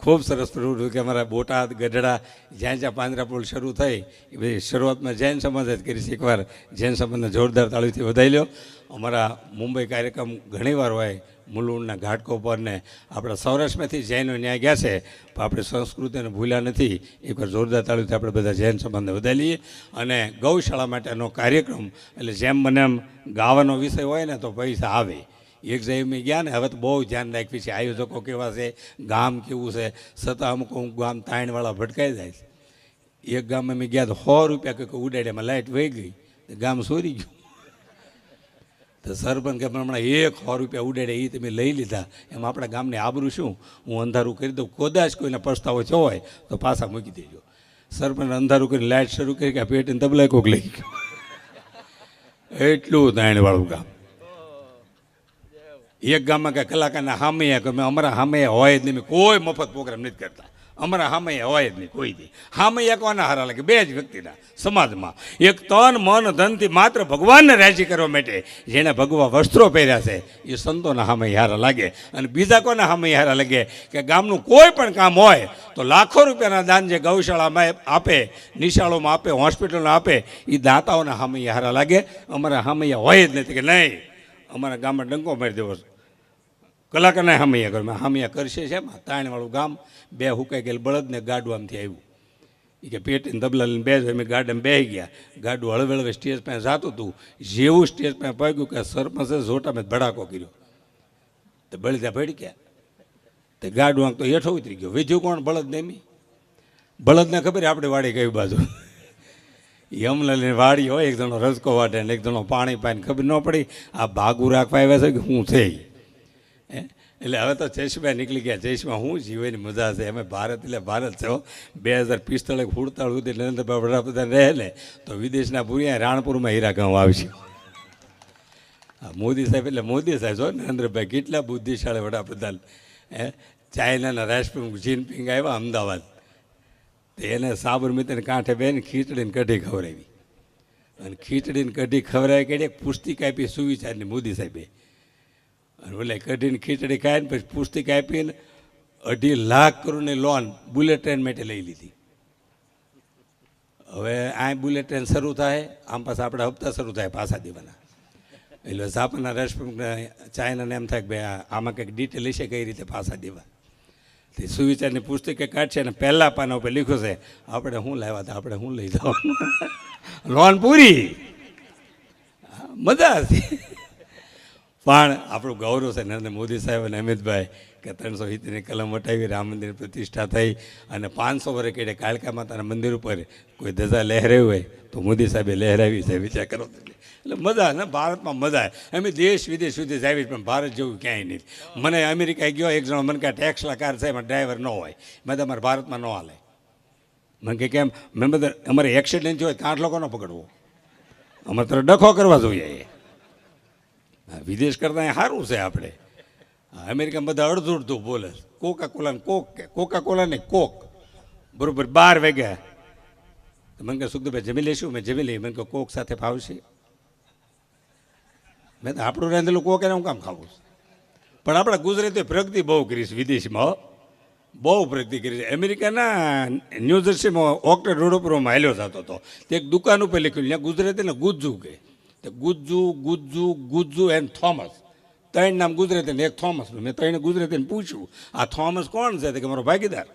ખૂબ સરસ પ્રવૃત્તિ કે અમારા બોટાદ, ગઢડા જ્યાં પાંજરાપોળ શરૂ થઈ એ બધી શરૂઆતમાં જૈન સમાજ જ કરી છે. એકવાર જૈન સમાજને જોરદાર તાળીથી વધાવી લ્યો. અમારા મુંબઈ કાર્યક્રમ ઘણીવાર હોય, મુલુંડના ઘાટકો પર ને આપણા સૌરાષ્ટ્રમાંથી જૈનો ન્યાય ગયા છે, પણ આપણી સંસ્કૃતિને ભૂલ્યા નથી. એકવાર જોરદાર તાળીથી આપણે બધા જૈન સમાજને વધાવી લઈએ. અને ગૌશાળા માટેનો કાર્યક્રમ એટલે જેમ મને એમ ગાવાનો વિષય હોય ને તો પૈસા આવે. એક જગ્યાએ મેં ગયા ને, હવે તો બહુ ધ્યાન રાખવી છે. આયોજકો કેવા છે, ગામ કેવું છે, છતાં અમુક ગામ તાણવાળા ભટકાઈ જાય છે. એક ગામમાં મેં ગયા તો 100 રૂપિયા કંઈક ઉડાડ્યામાં લાઇટ વહી ગઈ, ગામ સોરી ગયું. તો સરપંચ કે હમણાં 100 રૂપિયા ઉડાડે એ તમે લઈ લીધા, એમાં આપણા ગામની આબરૂ શું? હું અંધારું કરી દઉં, કદાચ કોઈને પસ્તાવો થયો હોય તો પાછા મૂકી દેજો. સરપંચ અંધારું કરીને લાઇટ શરૂ કરી કે પેટીને તબલા કોક લઈ ગયો. એટલું દાણવાળું ગામ. એક ગામમાં કાંઈ કલાકારના હામૈયા કે અમારા હામૈયા હોય જ નહીં, મેં કોઈ મફત પ્રોગ્રામ નથી કરતા. અમારા હામૈયા હોય જ નહીં કોઈ દી. હામૈયા કોના હારા લાગે? બે જ વ્યક્તિના સમાજમાં. એક તન મન ધનથી માત્ર ભગવાનને રાજી કરવા માટે જેણે ભગવા વસ્ત્રો પહેર્યા છે એ સંતોના હામૈયા હારા લાગે. અને બીજા કોના હામૈયા હારા લાગે કે ગામનું કોઈ પણ કામ હોય તો લાખો રૂપિયાના દાન જે ગૌશાળામાં આપે, નિશાળોમાં આપે, હોસ્પિટલમાં આપે, એ દાતાઓના હામૈયા હારા લાગે. અમારા હામૈયા હોય જ નથી કે નહીં અમારા ગામમાં ડંકો મારી દેવો કલાકારના હામૈયા ઘરમાં હામૈયા કરશે છે. એમાં તાણવાળું ગામ, બે હુકાઈ ગયેલ બળદને ગાડું આમથી આવ્યું. એ કે પેટીને દબલા લઈને બે અમે ગાડામાં બેસી ગયા. ગાડું હળવે હળવે સ્ટેજ પાસે જાતું હતું. જેવું સ્ટેજ પાસે પગ્યું કે સરપંચે જોટામાં ધડાકો કર્યો તો બળદા ભડક્યા. તે ગાડું આંક તો હેઠો ઉતરી ગયો. વિધ્યું કોણ? બળદ નેમી. બળદને ખબર આપણે વાડી કઈ બાજુ યમલાલની વાડી હોય, એક જણો રસકો વાટે ને એક જણો પાણી પાઈને ખબર ન પડી આ ભાગું રાખવા આવ્યા છે કે હું છે. એટલે હવે તો ચશ્મા નીકળી ગયા. ચશ્મા હું જીવવાની મજા છે. અમે ભારત એટલે ભારત છે. 2045 47 સુધી નરેન્દ્રભાઈ વડાપ્રધાન રહે ને તો વિદેશના પૂર્યા રાણપુરમાં હીરા ગામ આવશે. મોદી સાહેબ એટલે મોદી સાહેબ છો. નરેન્દ્રભાઈ કેટલા બુદ્ધિશાળી વડાપ્રધાન. ચાઇનાના રાષ્ટ્રપ્રમુખ જીનપિંગ આવ્યા અમદાવાદ, તો એને સાબરમતીને કાંઠે બેન ખીચડીને કઢી ખવડાવી. અને ખીચડીને કઢી ખવડાવી કે પુસ્તિકા આપી સુવિચારની મોદી સાહેબે. અને ઓલે કઢીને ખીચડી ખાઈને પછી પુસ્તિકા આપીને 2.5 લાખ કરોડની લોન બુલેટ ટ્રેન માટે લઈ લીધી. હવે આ બુલેટ ટ્રેન શરૂ થાય, આમ પાછા આપણે હપ્તા શરૂ થાય પાછા દેવાના. એટલે જાપાનના રાષ્ટ્રપ્રમુખને ચાઇનાને એમ થાય કે ભાઈ આમાં કંઈક ડિટેલ હશે કઈ રીતે પાછા દેવા. તે સુવિચારની પુસ્તકે કાઢશે અને પહેલા પાના ઉપર લખ્યું છે આપણે શું લાવ્યા હતા, આપણે શું લઈ જવાનું. લોન પૂરી, મજા હતી. પણ આપણું ગૌરવ છે નરેન્દ્ર મોદી સાહેબ અને અમિતભાઈ કે 370ની કલમ વટાવી રામ મંદિરની પ્રતિષ્ઠા થઈ અને 500 વર્ષ કેડે કાળકા માતાના મંદિર ઉપર કોઈ ધજા લહેરાવી હોય તો મોદી સાહેબે લહેરાવી છે. વિચાર કરો. એટલે મજા ને ભારતમાં મજા. અમે દેશ વિદેશ સુધી જાવી પણ ભારત જેવું ક્યાંય નહીં. મને અમેરિકા ગયો એક જણો મને કહે ટેક્સલા કાર છે એમાં ડ્રાઈવર ન હોય. મેં તમારે ભારતમાં ન હાલે. મને કે કેમ? મેં બધા અમારે એક્સિડન્ટ થયો હોય તો 8 લોકો ન પકડવો, અમારે તો ડખો કરવા જોઈએ. વિદેશ કરતાં અહીં સારું છે. આપણે અમેરિકામાં બધા અડધું અડધું બોલે. કોકા કોલાને કોક બરાબર 12 વાગ્યા તો મને કહે સુખદેવભાઈ જમી લઈશું. મેં જમી લઈ. મને કહે કોક સાથે ફાવશે. મેં તો આપણું રાંધેલું કોક એને હું કામ ખાવું. પણ આપણા ગુજરાતીએ પ્રગતિ બહુ કરી છે વિદેશમાં, બહુ પ્રગતિ કરી છે. અમેરિકાના ન્યૂજર્સીમાં ઓક્ટર રોડ ઉપર હું હાલ્યો થતો હતો. તે એક દુકાન ઉપર લખ્યું ત્યાં ગુજરાતીને ગુજ્જુ કહે. તો ગુજ્જુ એન્ડ થોમસ 3 નામ ગુજરાતી ને એક થોમસનું. મેં 3 ગુજરાતીને પૂછ્યું આ થોમસ કોણ છે? કે મારો ભાગીદાર.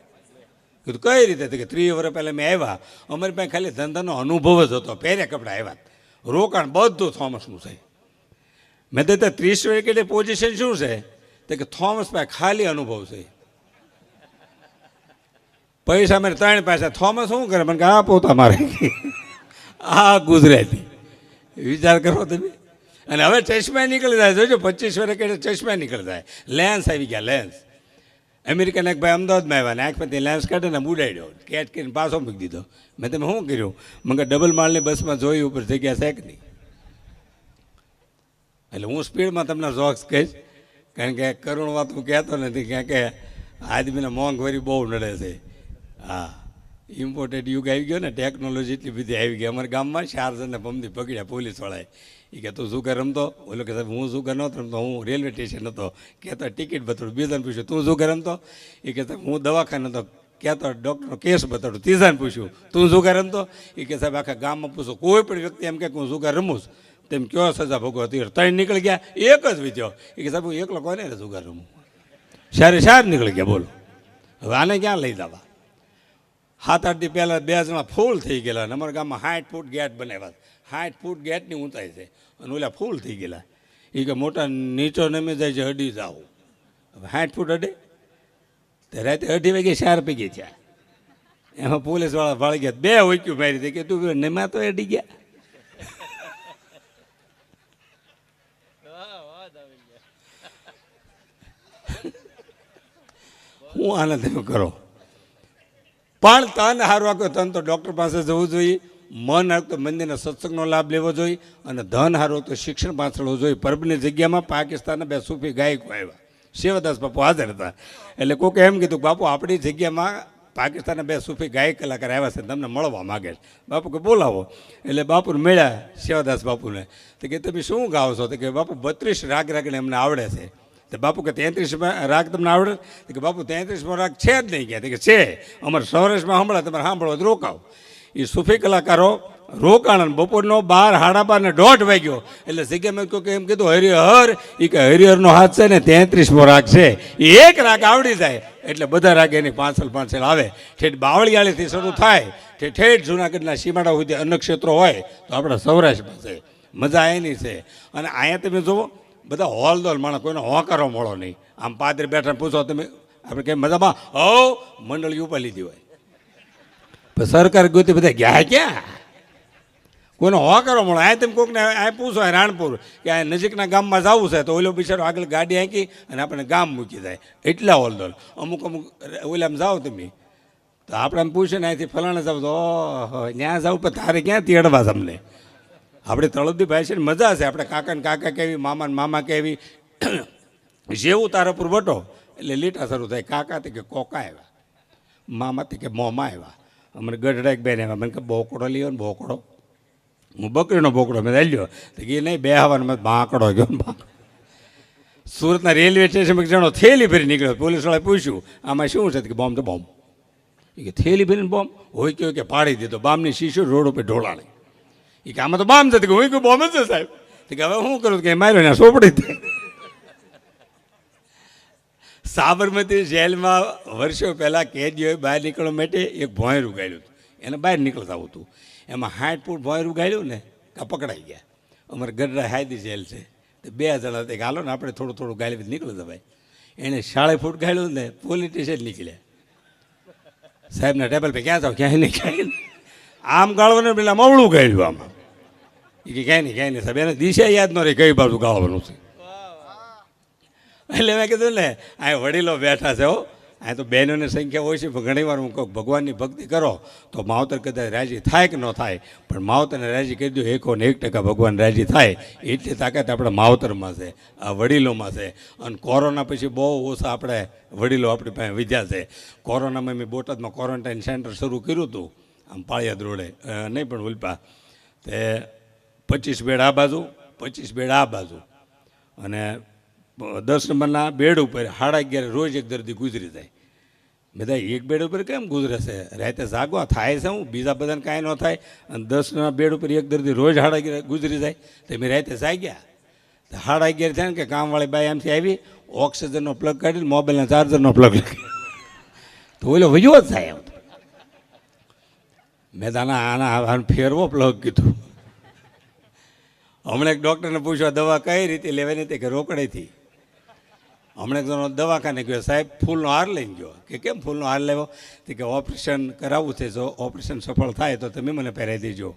કીધું કઈ રીતે? કે 30 વર્ષ પહેલાં મેં આવ્યા, અમારી પાસે ખાલી ધંધાનો અનુભવ જ હતો, પહેર્યા કપડાં આવ્યા, રોકાણ બધું થોમસનું છે. મેં તો 30 વર્ષ કે પોઝિશન શું છે? તો કે થોમસ પાસે ખાલી અનુભવ છે, પૈસા મારે 3 પૈસા. થોમસ શું કરે? મને કે આ પોતા મારે. આ ગુજરાતી. વિચાર કરો તમે. અને હવે ચશ્મા નીકળી જાય. જોજો 25 વર્ષ કે ચશ્મા નીકળી જાય. લેન્સ આવી ગયા, લેન્સ. અમેરિકાના એક ભાઈ અમદાવાદમાં આવ્યા ને આંખમાંથી લેન્સ કાઢે ને ઉડાડ્યો, કેટ કરીને પાછો મૂકી દીધો. મેં તમે શું કર્યું? મને ડબલ માળની બસમાં જોઈ ઉપર જગ્યા છે કે નહીં. એટલે હું સ્પીડમાં તમને જોક્સ કહીશ, કારણ કે કરુણ વાત હું કહેતો નથી, કારણ કે આદમીને મોંઘવારી બહુ નડે છે. હા, ઇમ્પોર્ટેડ યુગ આવી ગયો ને, ટેકનોલોજી એટલી બધી આવી ગઈ. અમારા ગામમાં 4 જણને પમદી પકડ્યા પોલીસવાળાએ. એ કે તું શું કર રમતો? ઓલો કે સાહેબ હું શું કર નહોતો રમતો, હું રેલવે સ્ટેશન હતો. કહેતો ટિકિટ બતાડું. બીજાને પૂછ્યું તું શું કર રમતો? એ કે સાહેબ હું દવાખાને હતો. કહેતો ડૉક્ટરનો કેસ બતાડું. ત્રીજાને પૂછ્યું તું શું કર રમતો? એ કે સાહેબ આખા ગામમાં પૂછો કોઈ પણ વ્યક્તિ એમ કે હું શું કર રમું તેમ કયો સજા ભોગવતી. 3 નીકળી ગયા, એક જ વિધ્યો. એ કે સાહેબ હું એકલો કોને સુગાર રમું? 4 નીકળી ગયા. બોલો હવે આને ક્યાં લઈ જવા? 7-8 દી પહેલાં 2 જણા ફૂલ થઈ ગયેલા. અને અમારા ગામમાં 60 ફૂટ ગેટ બનાવ્યા. 60 ફૂટ ગેટની ઊંચાઈ છે અને ઓલા ફૂલ થઈ ગયેલા. એ કે મોટા નીચો નમી જાય છે, અડી જાઓ. હવે 60 ફૂટ અડે તો રાતે 2:30 વાગે 4 પૈકી થયા. એમાં પોલીસવાળા ભાળી ગયા, 2 ઓક્યું મારી દે કે તું નમા તો અડી ગયા. હું આને તમે કરો. પણ તન હારવા કહો, તન તો ડૉક્ટર પાસે જવું જોઈએ, મન હારું તો મંદિરના સત્સંગનો લાભ લેવો જોઈએ, અને ધન હારું તો શિક્ષણ પાછળ જોઈએ. પરબની જગ્યામાં પાકિસ્તાનના 2 સૂફી ગાયકો આવ્યા, શિવદાસ બાપુ હાજર હતા. એટલે કોકે એમ કીધું, બાપુ આપણી જગ્યામાં પાકિસ્તાનના 2 સૂફી ગાયક કલાકાર આવ્યા છે, તમને મળવા માગે છે. બાપુ કે બોલાવો. એટલે બાપુને મળ્યા, શિવદાસ બાપુને. તો કે તમે શું ગાઓ છો? તો કે બાપુ 32 રાગ રાગને એમને આવડે છે. તો બાપુ કે 33 રાગ તમને આવડે? તો કે બાપુ 33મો રાગ છે જ નહીં. ગયા કે છે, અમારે સૌરાષ્ટ્રમાં સાંભળે, તમારે સાંભળો તો રોકાવ. એ સૂફી કલાકારો રોકાણ, બપોરનો 12, સાડા 12 ને 1:30 વાગ્યો. એટલે જગ્યામાં કોઈ એમ કીધું હરિહર, એ કે હરિહરનો હાથ છે ને 33મો રાગ છે, એ એક રાગ આવડી જાય એટલે બધા રાગ એની પાછળ આવે. ઠેઠ બાવળિયાળીથી શરૂ થાય, ઠેઠ જુનાગઢના સીમાડા સુધી અન્નક્ષેત્રો હોય તો આપણા સૌરાષ્ટ્રમાં છે. મજા એની છે. અને અહીંયા તમે જુઓ, બધા હોલદોલ માણસ, કોઈને હોકારો મળો નહીં. આમ પાદરી બેઠા પૂછો તમે, આપણે કંઈ મજામાં હો, મંડળી ઉપર લીધી હોય. પણ સરકાર ગોતી બધા ગયા ક્યાં? કોઈનો હોકારો મળો. આ તમે કોઈકને આ પૂછો, રાણપુર કે આ નજીકના ગામમાં જવું છે, તો ઓલો બિચારો આગળ ગાડી હાંકી અને આપણે ગામ મૂકી જાય. એટલા હોલદોલ. અમુક ઓલામાં જાઓ તમે તો આપણે એમ પૂછે ને, અહીંથી ફલાણા જાવ તો ઓહો ત્યાં જાવ, પણ તારે ક્યાં તેડવા તમને? આપણે તળપદી ભાઈ છે ને મજા છે. આપણે કાકાને કાકા કેવી, મામાને મામા કેવી, જેવું તારાપુર વટો એટલે લીટા શરૂ થાય. કાકા તે કે કોકા આવ્યા, મામા તે કે મોમાં આવ્યા, અમને ગઢડા એક બેન આવ્યા. મને કે બોકડો લ્યો ને બોકડો. હું બકરીનો બોકડો મેં લ્યો. તો કે નહીં, બે હવાનો મેં બાંકડો ગયો. સુરતના રેલવે સ્ટેશન જણો થેલી ફેરી નીકળ્યો. પોલીસવાળાએ પૂછ્યું આમાં શું છે? કે બોમ્બ તો બોમ્બ. એ કે થેલી ફેરીને બોમ્બ હોય કયો કે પાડી દીધો. બામની શીશો રોડ ઉપર ઢોળાણી. એ કે આમાં તો બામ છે. કે હું કોઈ બોમ્બ જ છે સાહેબ. તો કે હવે શું કરું? કે માર્યો ને સોપડી થઈ. સાબરમતી જેલમાં વર્ષો પહેલાં કેદીઓએ બહાર નીકળવા માટે એક ભોંયરું ગાળ્યું હતું. એને બહાર નીકળતા આવતું. એમાં 60 ફૂટ ભોંયરું ગાળ્યું ને કાં પકડાઈ ગયા. અમારે ગઢડા હાયદી જેલ છે, તો 2 જણા હતા. હાલો ને આપણે થોડું ગાળી નીકળી જવાય. એને 60 ફૂટ ગાળ્યું ને પોલીસ સ્ટેશન નીકળ્યા. સાહેબના ટેબલ પર ક્યાં જાવ? ક્યાંય નહીં, ક્યાંય નહીં. આમ ગાળવાનું પેલા મવળું ગાળ્યું આમાં. એ કે ક્યાંય નહીં સાહેબ, એને દિશા યાદ ન રહી કઈ બાજુ ગાળવાનું છે. એટલે મેં કીધું ને, આ વડીલો બેઠા છે. હો, આ તો બહેનોની સંખ્યા હોય છે, પણ ઘણીવાર હું કહું ભગવાનની ભક્તિ કરો તો માવતર કદાચ રાજી થાય કે ન થાય, પણ માવતરને રાજી કરી દો 101% ભગવાન રાજી થાય. એટલી તાકાત આપણા માવતરમાં છે, આ વડીલોમાં છે. અને કોરોના પછી બહુ ઓછા આપણે વડીલો આપણી પાસે વિદ્યા છે. કોરોનામાં મેં બોટાદમાં ક્વોરન્ટાઇન સેન્ટર શરૂ કર્યું હતું, આમ પાળિયાદ રોડે, નહીં પણ ઉલ્પા. તે 25 બેડ આ બાજુ, 25 બેડ આ બાજુ, અને 10 નંબરના બેડ ઉપર 11:30 રોજ એક દર્દી ગુજરી જાય. બધા એક બેડ ઉપર કેમ ગુજરે છે? રાતે જાગવા થાય છે હું, બીજા બધાને કાંઈ ન થાય. અને 10ના બેડ ઉપર એક દર્દી રોજ 11:30 ગુજરી જાય. તો મેં રાતે જાગ્યા. 11:30 થાય ને કે કામવાળી બાઈ આમથી આવી, ઓક્સિજનનો પ્લગ કાઢીને મોબાઈલના ચાર્જરનો પ્લગ લગાવી, તો ઓલો વયો જ થાય. એમ મેં તો આના ફેરવો પ્લગ કીધું. હમણાં એક ડૉક્ટરને પૂછ્યું દવા કઈ રીતે લેવાની? તે કે રોકડેથી. હમણાં દવાખાને ગયો, સાહેબ ફૂલનો હાર લઈને ગયો. કે કેમ ફૂલનો હાર લેવો? તો કે ઓપરેશન કરાવવું છે, જો ઓપરેશન સફળ થાય તો તમે મને પહેરાવી દેજો.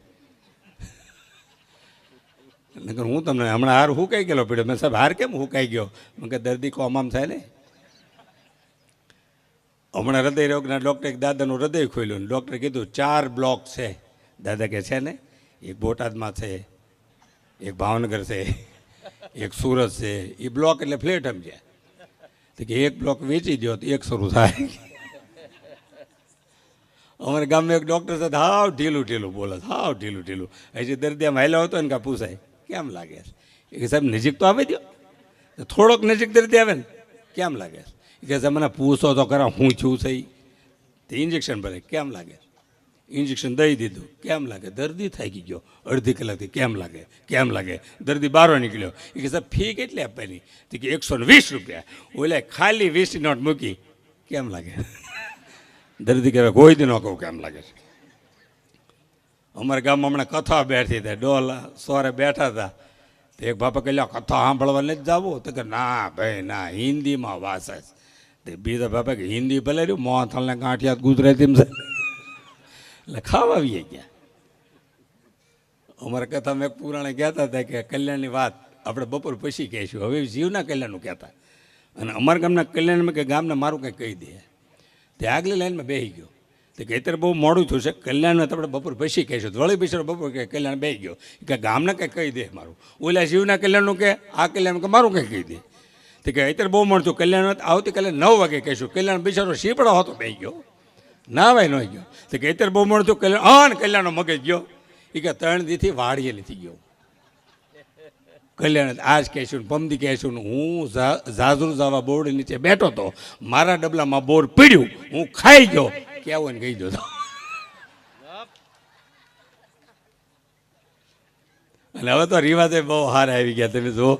નકર હું તમને હમણાં હાર હુકાઈ ગયેલો પડ્યો. મેં સાહેબ હાર કેમ હુકાઈ ગયો? મેં કે દર્દી કોમામ થાય ને. હમણાં હૃદય રોગના ડૉક્ટર એક દાદાનું હૃદય ખોલ્યું. ડૉક્ટરે કીધું 4 બ્લોક છે. દાદા કે છે ને, એક બોટાદમાં છે, એક ભાવનગર છે, એક સુરત છે. એ બ્લોક એટલે ફ્લેટ સમજ્યા. તો કે એક બ્લોક વેચી દો તો એક શરૂ થાય. અમારા ગામમાં એક ડૉક્ટર સાથે હાવ ઢીલું બોલે, હાવ ઢીલું. હજી દર્દી આમ હાલ્યો હતો ને કાં પૂછાય કેમ લાગે? એ કે સાહેબ નજીક તો આવે દો. થોડોક નજીક દર્દી આવે ને કેમ લાગે? એ કે સાહેબ મને પૂછો તો ખરા હું છું સહી. તે ઇન્જેક્શન ભરે કેમ લાગે? ઇન્જેક્શન દઈ દીધું કેમ લાગે? દર્દી થાકી ગયો. અડધી કલાકથી કેમ લાગે? દર્દી બહાર નીકળ્યો. એ કે સાહેબ ફી કેટલી આપવાની? તો કે 120 રૂપિયા. ઓલા ખાલી 20 નોટ મૂકી કેમ લાગે? દર્દી કહેવાય કોઈ દી ન કહું કેમ લાગે છે. અમારા ગામમાં હમણાં કથા બેઠી હતી, ડોલ સોરે બેઠા હતા. તો એક બાપા કહે કથા સાંભળવા નથી જવું? તો કે ના ભાઈ ના, હિન્દીમાં વાસે. તે બીજા બાપા કે હિન્દી ભલે રહ્યું, મોહથલને ગાંઠિયા ગુજરાતીમાં છે. એટલે ખાવા આવીએ ગયા. અમારા કથામાં એક પુરાણે કહેતા હતા કે કલ્યાણની વાત આપણે બપોર પછી કહીશું, હવે જીવના કલ્યાણનું કહેતા. અને અમારા ગામના કલ્યાણમાં કે ગામને મારું કંઈક કહી દે. તે આગલી લાઈનમાં બેસી ગયો. તો કે અત્યારે બહુ મોડું થયું છે, કલ્યાણને તો આપણે બપોર પછી કહીશું. વળી પછી બપોર કે કલ્યાણ બે ગયો કે ગામને કંઈ કહી દે મારું, ઓલા શિવના કલ્યાણનું કે આ કલ્યાણ કે મારું કંઈ કહી દે. તો કે અત્યારે બહુ મોડું થયું, કલ્યાણ આવતીકાલે 9 વાગે કહીશું. કલ્યાણ બિચારો શીપડો હતો બે ગયો, ના ભાઈ ન ગયો. તો કે અત્યારે બહુ મોડું થયું, કલ્યાણ કલ્યાણનો મગજ ગયો. એ કે 3 દીથી વાડીએ નથી ગયો. કલ્યાણ આજ કહેશું પમદી કહેશું, હું ઝાઝરું જવા બોર્ડ નીચે બેઠો હતો, મારા ડબલામાં બોર પીડ્યું, હું ખાઈ ગયો, કેવું ને કહી દો. અને હવે તો રિવાજે બહુ હારા આવી ગયા. તમે જુઓ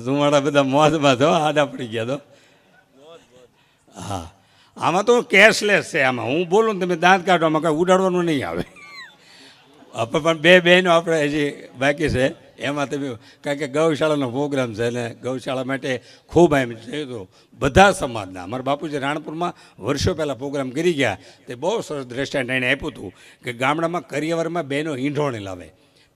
સુમાડા બધા મોજમાં છો, આડા પડી ગયા તો. હા, આમાં તો કેશલેસ છે. આમાં હું બોલું ને તમે દાંત કાઢો, આમાં કાંઈ ઉડાડવાનું નહીં આવે. પણ બે બહેનો આપણે હજી બાકી છે. એમાં તમે કારણ કે ગૌશાળાનો પ્રોગ્રામ છે ને ગૌશાળા માટે ખૂબ એમ છે. તો બધા સમાજના અમારા બાપુજી રાણપુરમાં વર્ષો પહેલાં પ્રોગ્રામ કરી ગયા. તે બહુ સરસ દ્રષ્ટાંત એને આપ્યું હતું કે ગામડામાં કરિયાવરમાં બહેનો ઈંઢોણી લાવે.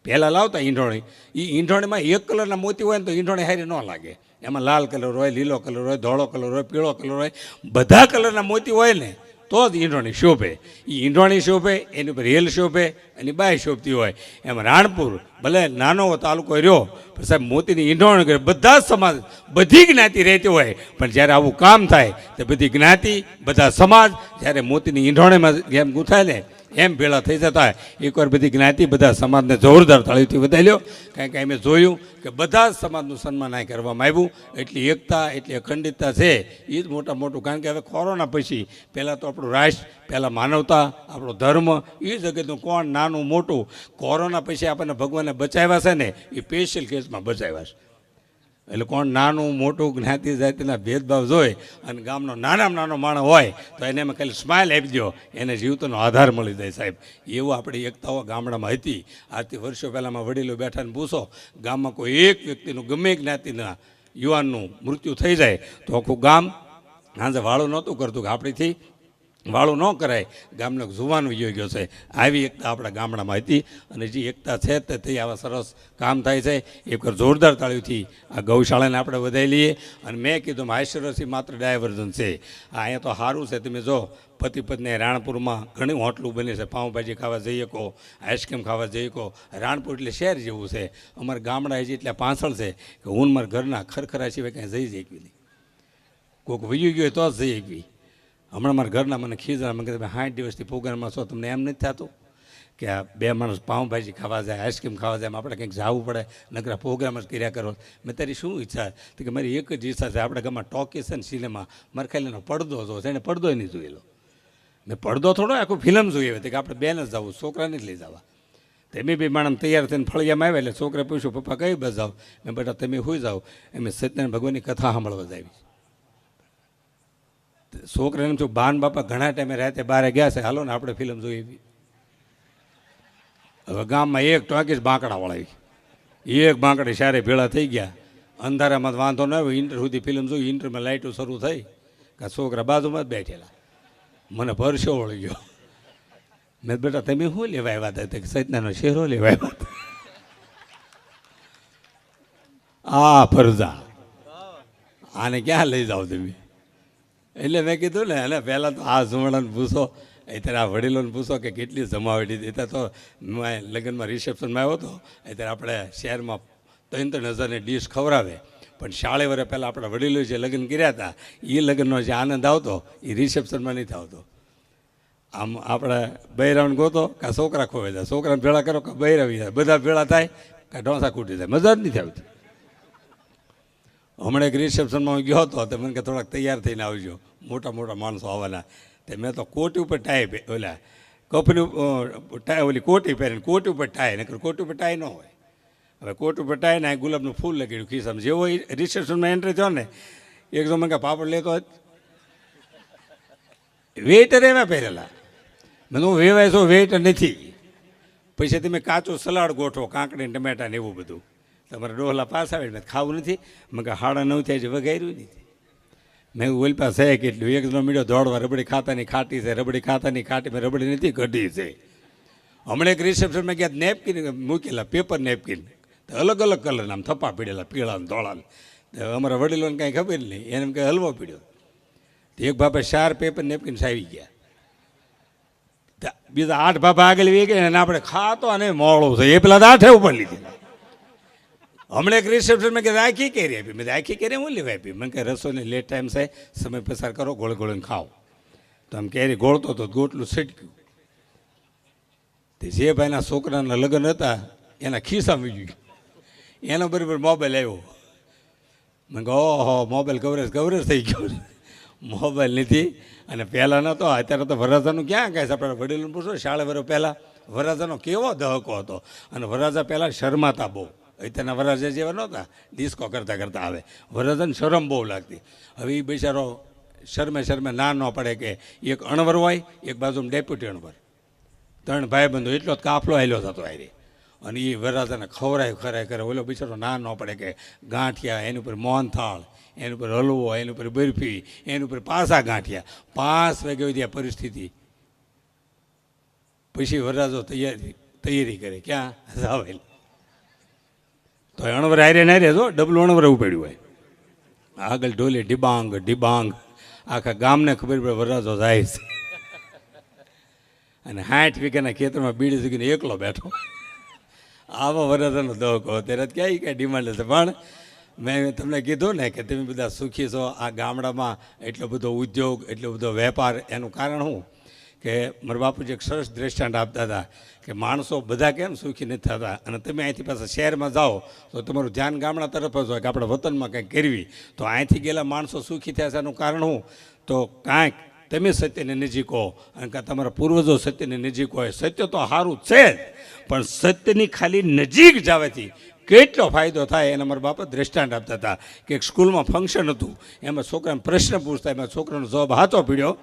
પહેલાં લાવતા ઈંઢોણી, એ ઈંઢોણીમાં એક કલરના મોતી હોય ને તો ઈંઢોણી હારી ન લાગે. એમાં લાલ કલર હોય, લીલો કલર હોય, ધોળો કલર હોય, પીળો કલર હોય, બધા કલરના મોતી હોય ને તો જ ઈંઢોણી શોભે. એ ઈંઢોણી શોભે, એની ઉપર હેલ શોભે, એની બાય શોભતી હોય. એમાં રાણપુર ભલે નાનો તાલુકો રહ્યો પણ સાહેબ મોતીની ઈંઢોણી કરે. બધા સમાજ બધી જ્ઞાતિ રહેતી હોય, પણ જ્યારે આવું કામ થાય તો બધી જ્ઞાતિ બધા સમાજ જ્યારે મોતીની ઈંઢોણીમાં જેમ ગૂંથાય ને એમ ભેળા થઈ જતા. એકવાર બધી જ્ઞાતિ બધા સમાજને જોરદાર તાળીથી વધારી લ્યો. કારણ કે અમે જોયું કે બધા જ સમાજનું સન્માન આ કરવામાં આવ્યું. એટલી એકતા, એટલી અખંડિતતા છે, એ જ મોટું. કારણ કે હવે કોરોના પછી પહેલાં તો આપણું રાષ્ટ્ર, પહેલાં માનવતા, આપણો ધર્મ, એ જગતનું કોણ નાનું મોટું. કોરોના પછી આપણને ભગવાને બચાવ્યા છે ને એ સ્પેશિયલ કેસમાં બચાવ્યા છે. એટલે કોણ નાનું મોટું જ્ઞાતિ જાતિના ભેદભાવ જોઈ અને ગામનો નાનામાં નાનો માણસ હોય તો એને એમાં ખાલી સ્માઇલ આપી દો, એને જીવતોનો આધાર મળી જાય સાહેબ. એવું આપણી એકતાઓ ગામડામાં હતી. આજથી વર્ષો પહેલાંમાં વડીલો બેઠાને પૂછો, ગામમાં કોઈ એક વ્યક્તિનું ગમે જ્ઞાતિના યુવાનનું મૃત્યુ થઈ જાય તો આખું ગામ સાંજે વાળું નહોતું કરતું કે આપણીથી વાળું ન કરાય, ગામનો જુવાનો યોગ્ય ગયો છે. આવી એકતા આપણા ગામડામાં હતી અને જે એકતા છે તે આવા સરસ કામ થાય છે. એકવાર જોરદાર તાળીઓથી આ ગૌશાળાને આપણે વધારી લઈએ. અને મેં કીધું આશ્ચર્યથી માત્ર ડાયવર્ઝન છે. અહીંયા તો સારું છે. તમે જો પતિ પત્ની રાણપુરમાં ઘણી હોટલું બને છે, પાઉંભાજી ખાવા જઈએ કહો, આઈસ્ક્રીમ ખાવા જઈએ કહો. રાણપુર એટલે શહેર જેવું છે. અમારા ગામડા હજી એટલા પાછળ છે કે હું મારા ઘરના ખરખરા સિવાય કાંઈ જઈ જ એકવી નહીં. કોઈક વયું ગયું તો જ જઈ એકવી. હમણાં મારા ઘરના મને ખીજરા, મને તમે 60 દિવસથી પ્રોગ્રામમાં છો, તમને એમ નથી થતું કે આ બે માણસ પાઉંભાજી ખાવા જાય, આઈસ્ક્રીમ ખાવા જાય, આપણે કંઈક જવું પડે, નકરા પ્રોગ્રામ જ કર્યા કરો. મેં તારી શું ઈચ્છા? તો કે મારી એક જ ઈચ્છા છે, આપણા ગામમાં ટોકીસ છે ને સિનેમા, મારે ખાલી એનો પડદો જો છે, એને પડદો નહીં જોયેલો. મેં પડદો થોડો આખું ફિલ્મ જોઈએ તો કે આપણે બેન જ જવું, છોકરાને જ લઈ જવા. તમે બી માણસ તૈયાર થઈને ફળિયામાં આવ્યા એટલે છોકરા પૂછ્યું પપ્પા કઈ બસ જાઓ? મેં બેટા તમે હોઈ જાઓ, એમ સત્યનારાયણ ભગવાનની કથા સાંભળવા જ આવી. છોકરા એમ છું બાન બાપા ઘણા ટાઈમે રાતે બહાર ગયા છે, હાલો ને આપણે ફિલ્મ જોઈએ. હવે ગામમાં એક ટોકીસ બાંકડા વળાવી, એક બાંકડી સારે ભેળા થઈ ગયા. અંધારામાં વાંધો ન આવ્યો, ઇન્ટર સુધી ફિલ્મ જોઈ. ઇન્ટરમાં લાઇટો શરૂ થઈ કે છોકરા બાજુમાં જ બેઠેલા. મને પરસો વળી ગયો. મેં બેટા તમે શું લેવા આવ્યા હતા? કે સૈતનાનો શેરો લેવા આવ્યા હતા. આ ફરજા આને ક્યાં લઈ જાઓ તમે? એટલે મેં કીધું ને, અને પહેલાં તો આ ઝુમડાને પૂછો, અત્યારે આ વડીલોને પૂછો કે કેટલી જમાવટી દેતા. તો મેં લગ્નમાં રિસેપ્શનમાં આવ્યો હતો, અત્યારે આપણે શહેરમાં 3,000ની ડીશ ખવડાવે, પણ 4 વર્ષ પહેલાં આપણા વડીલો જે લગ્ન કર્યા હતા એ લગ્નનો જે આનંદ આવતો એ રિસેપ્શનમાં નથી આવતો. આમ આપણે બૈરાવને ગોતો કાં છોકરા ખોવાઈ જાય, છોકરાને ભેળા કરો કે બૈરાવી જાય, બધા ભેળા થાય કાં ઢોંસા ખૂટી જાય, મજા જ નથી આવતી. હમણાં એક રિસેપ્શનમાં હું ગયો હતો તો મને કે થોડાક તૈયાર થઈને આવજો, મોટા મોટા માણસો આવવાના. તે મેં તો કોટી ઉપર ટાઈ, ઓલા કપની ટાઈ, ઓલી કોટી પહેરીને કોટી ઉપર ટાઈ, નકર કોટી ઉપર ટાઈ ન હોય. હવે કોટી ઉપર ટાઈ ને ગુલાબનું ફૂલ લગાડ્યું ખિસ્સામાં. જેવો રિસેપ્શનમાં એન્ટ્રી થયો ને, એક તો મને કે પાપડ લેતો વેઇટર એમાં પહેરેલા. મેં હું વેવાય છો વેઇટર નથી. પછી તમે કાચું સલાડ ગોઠવો, કાંકડી ટમેટા ને એવું બધું. તમારે ડોહલા પાસ આવે મેં ખાવું નથી. મેં કે 9:30 થાય છે, વગાડ્યું નથી. મેં ઓલ પાસે છે કેટલું, એક જણો મીડિયો દોડવા, રબડી ખાતાની ખાટી છે, રબડી ખાતાની ખાટી. મેં રબડી નથી કઢી છે. હમણાં એક રિસેપ્શનમાં ગયા નેપકિન મૂકેલા, પેપર નેપકિન, અલગ અલગ કલરના આમ થપ્પા પીડેલા, પીળા ને ધોળા. અમારા વડીલોને કાંઈ ખબર નહીં, એને એમ કે હલવો પીડ્યો. એક બાપા 4 પેપર નેપકિન્સ આવી ગયા. બીજા 8 બાબા આગળ વી ગયા અને આપણે ખાતો અને મોડું છે એ પેલા 8 ઉપર લીધી. હમણાં એક રિસેપ્શન મેં કીધું આખી કેરી આપી. મેં આખી કેરી હું લેવા આપી? મને કે રસોઈની લેટ ટાઈમ છે, સમય પસાર કરો, ગોળ ગોળીને ખાઓ. તો આમ કેરી ગોળતો તો ગોટલું છટક્યું. તે જે ભાઈના છોકરાના લગ્ન હતા એના ખિસ્સામાં વી ગયું. એનો બરાબર મોબાઈલ આવ્યો. મેં કહો ઓહો મોબાઈલ કવરેજ થઈ ગયો. મોબાઈલ નથી. અને પહેલાં નહોતો, અત્યારે તો વરરાજાનું ક્યાં કહે છે? આપણે વડીલોને પૂછો, શાળા વર્ષ પહેલાં વરરાજાનો કેવો દહકો હતો. અને વરરાજા પહેલાં શરમાતા બહુ. અત્યારના વરરાજા જેવા નહોતા, ડિસ્કો કરતાં કરતાં આવે. વરરાજાને શરમ બહુ લાગતી. હવે એ બિચારો શરમે ના ન પડે કે એક અણવર હોય, એક બાજુમાં ડેપ્યુટી અણવર, 3 ભાઈબંધો, એટલો જ કાફલો આવેલો થતો આરે. અને એ વરરાજાને ખવરાય કરે. ઓલો બિચારો ના ન પડે કે ગાંઠિયા, એની ઉપર મોહનથાળ, એની ઉપર હલવો, એની ઉપર બરફી, એની ઉપર પાસા ગાંઠિયા. 5 વાગે હોય ત્યાં પરિસ્થિતિ. પછી વરરાજો તૈયારી કરે ક્યાં જાવેલ. તો અણવર હારે ના રહે તો ડબલું અણવર પડ્યું હોય. આગળ ઢોલે ઢીબાંગ આખા ગામને ખબર પડે વરરાજો જાય છે. અને 60 વીઘાના ખેતરમાં બીડી સૂકીને એકલો બેઠો. આવા વરરાજાનો દહકો. અત્યારે ક્યાંય કાંઈ ડિમાન્ડ છે. પણ મેં તમને કીધું ને કે તમે બધા સુખી છો આ ગામડામાં. એટલો બધો ઉદ્યોગ, એટલો બધો વેપાર. એનું કારણ શું કે મારા બાપુજી એક સરસ દ્રષ્ટાંત આપતા હતા કે માણસો બધા કેમ સુખી નથી થતા. અને તમે અહીંથી પાછા શહેરમાં જાઓ તો તમારું ધ્યાન ગામડા તરફ જ હોય કે આપણે વતનમાં કંઈક કરવી. તો અહીંથી ગયેલા માણસો સુખી થયા છે. એનું કારણ શું? તો કાંઈક તમે સત્યની નજીક હો અને કાં તમારા પૂર્વજો સત્યની નજીક હોય. સત્ય તો સારું છે જ, પણ સત્યની ખાલી નજીક જવાથી કેટલો ફાયદો થાય એના મારા બાપા દ્રષ્ટાંત આપતા હતા. કે એક સ્કૂલમાં ફંક્શન હતું, એમાં છોકરાને પ્રશ્ન પૂછતા, એમાં છોકરાનો જવાબ સાચો પીડ્યો.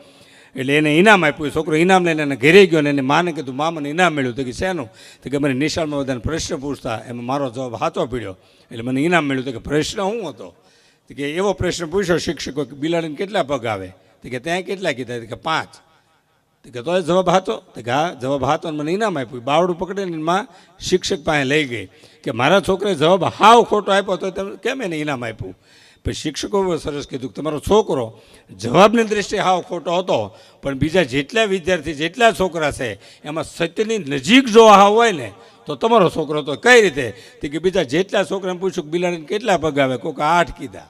એટલે એને ઇનામ આપ્યું. છોકરો ઇનામ લઈને એને ઘરે ગયો ને એને માને કીધું મા મને ઇનામ મળ્યું. તો કે શેનું? તો કે મને નિશાળમાં બધાને પ્રશ્ન પૂછતા, એમાં મારો જવાબ સાચો પીડ્યો એટલે મને ઇનામ મળ્યું. તો કે પ્રશ્ન શું હતો? તો કે એવો પ્રશ્ન પૂછ્યો શિક્ષકો કે બિલાડીને કેટલા પગ આવે? તો કે ત્યાં કેટલા કીધા? કે 5. તો કે તોય જવાબ હતો? તો કે હા જવાબ હતો અને મને ઇનામ આપ્યું. બાવડું પકડીને માં શિક્ષક પાસે લઈ ગઈ કે મારા છોકરાએ જવાબ હાવ ખોટો આપ્યો તો તમે કેમ એને ઇનામ આપ્યું? પછી શિક્ષકો સરસ કીધું કે તમારો છોકરો જવાબની દૃષ્ટિએ હાવ ખોટો હતો, પણ બીજા જેટલા વિદ્યાર્થી, જેટલા છોકરા છે એમાં સત્યની નજીક જો હાવ હોય ને તો તમારો છોકરો તો કઈ રીતે? તો કે બીજા જેટલા છોકરાને પૂછ્યું કે બિલાડીને કેટલા પગ આવે? કોઈક 8 કીધા,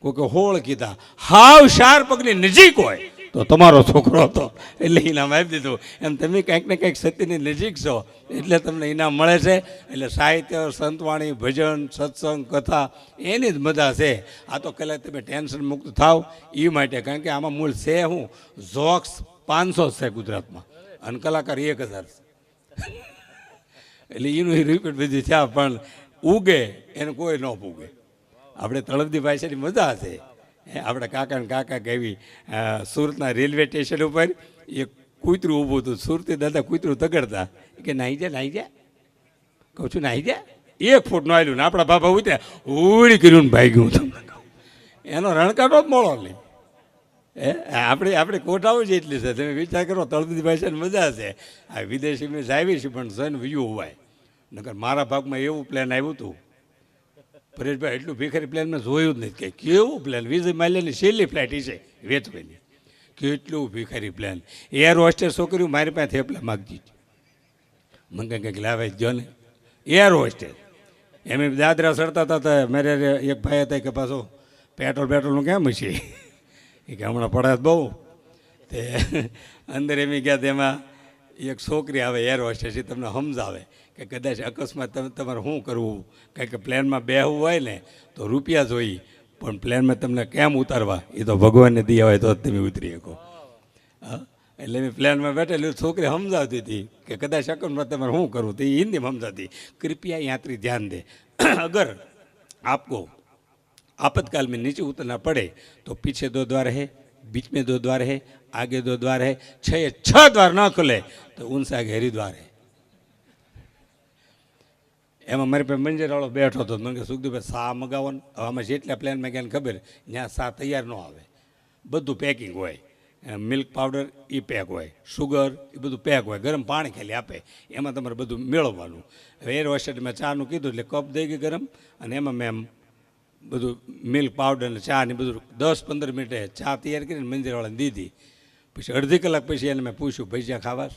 કોઈક 16 કીધા. હાવ 4 પગની નજીક હોય તો તમારો છોકરો હતો એટલે ઇનામ આપી દીધું. એમ તમે કંઈક ને કંઈક સત્યની નજીક છો એટલે તમને ઇનામ મળે છે. એટલે સાહિત્ય, સંતવાણી, ભજન, સત્સંગ, કથા એની જ મજા છે. આ તો કલાક તમે ટેન્શન મુક્ત થાવ એ માટે. કારણ કે આમાં મૂળ છે હું જોક્સ 500 છે ગુજરાતમાં અને કલાકાર 1000 છે. એટલે એનું રિપીટ બધી થયા, પણ ઉગે એને કોઈ ન પૂગે. આપણે તળપદી ભાષાની મજા છે. આપણે કાકા કહેવી સુરતના રેલવે સ્ટેશન ઉપર એક કૂતરું ઊભું હતું. સુરતી દાદા કૂતરું તગડતા કે નાહી જા કહું છું નાહી જા. 1 ફૂટ નો આવ્યું ને આપણા બાપા ઉતર્યા ઉડી કર્યું ને ભાગ્યું. તમને કહું એનો રણકાટો જ મળો નહીં. આપણે કોઠાઓ જ એટલી છે. તમે વિચાર કરો તળપદી ભાષાની મજા છે. આ વિદેશી મેં આવી છે પણ સન વ્યૂ હોવાય. નકર મારા ભાગમાં એવું પ્લાન આવ્યું હતું પરેશભાઈ, એટલું ભિખારી પ્લાન મેં જોયું જ નથી. કે કેવું પ્લાન? વિજય માલ્યાની છેલ્લી ફ્લાઇટ છે વેચવાની. કેટલું ભિખારી પ્લાન. એર હોસ્ટેસ છોકરીઓ મારી પાસે થેપલા માગતી હતી. મને કંઈક લાવે જ જો ને એર હોસ્ટેસ. એમ દાદરા ચડતા હતા. મારે એક ભાઈ હતા કે પાછો પેટ્રોલનું કેમ છે એ કે હમણાં પડાત બહુ. તે અંદર એમ ગયા તેમાં એક છોકરી આવે એર હોસ્ટેસ, એ તમને સમજાવે કે કદાચ અકસ્માત તમારે શું કરવું. કારણ કે પ્લેનમાં બેહવું હોય ને તો રૂપિયા જોઈ, પણ પ્લેનમાં તમને કેમ ઉતારવા એ તો ભગવાનને દિયા હોય તો જ તમે ઉતરી શકો. એટલે મેં પ્લેનમાં બેઠેલી છોકરી સમજાવતી હતી કે કદાચ અકસ્માત તમારે શું કરવું. તો એ હિન્દીમાં સમજાતી, કૃપયા યાત્રી ધ્યાન દે, અગર આપકો आपातकाल में नीचे उतरना पड़े तो पीछे 2 द्वार है, बीच में 2 द्वार है, आगे 2 द्वार है, 6 द्वार ना खुले तो उनसे आगे हरिद्वार है. એમાં મારી પાસે મંજરવાળો બેઠો હતો. મને કે સુખદીપભાઈ સા મગાવો ને. હવે આમાં જેટલા પ્લાનમાં ક્યાંને ખબર ત્યાં સા તૈયાર ન આવે, બધું પેકિંગ હોય. મિલ્ક પાવડર એ પેક હોય, સુગર એ બધું પેક હોય, ગરમ પાણી ખાલી આપે, એમાં તમારે બધું મેળવવાનું. હવે એર હોસ્ટેલમાં ચાનું કીધું એટલે કપ દઈ ગઈ ગરમ, અને એમાં મેં બધું મિલ્ક પાવડર ને ચા ને બધું 10-15 મિનિટે ચા તૈયાર કરીને મંદિરવાળાને દીધી. પછી અડધી કલાક પછી એને મેં પૂછ્યું ભજીયા ખાવાસ?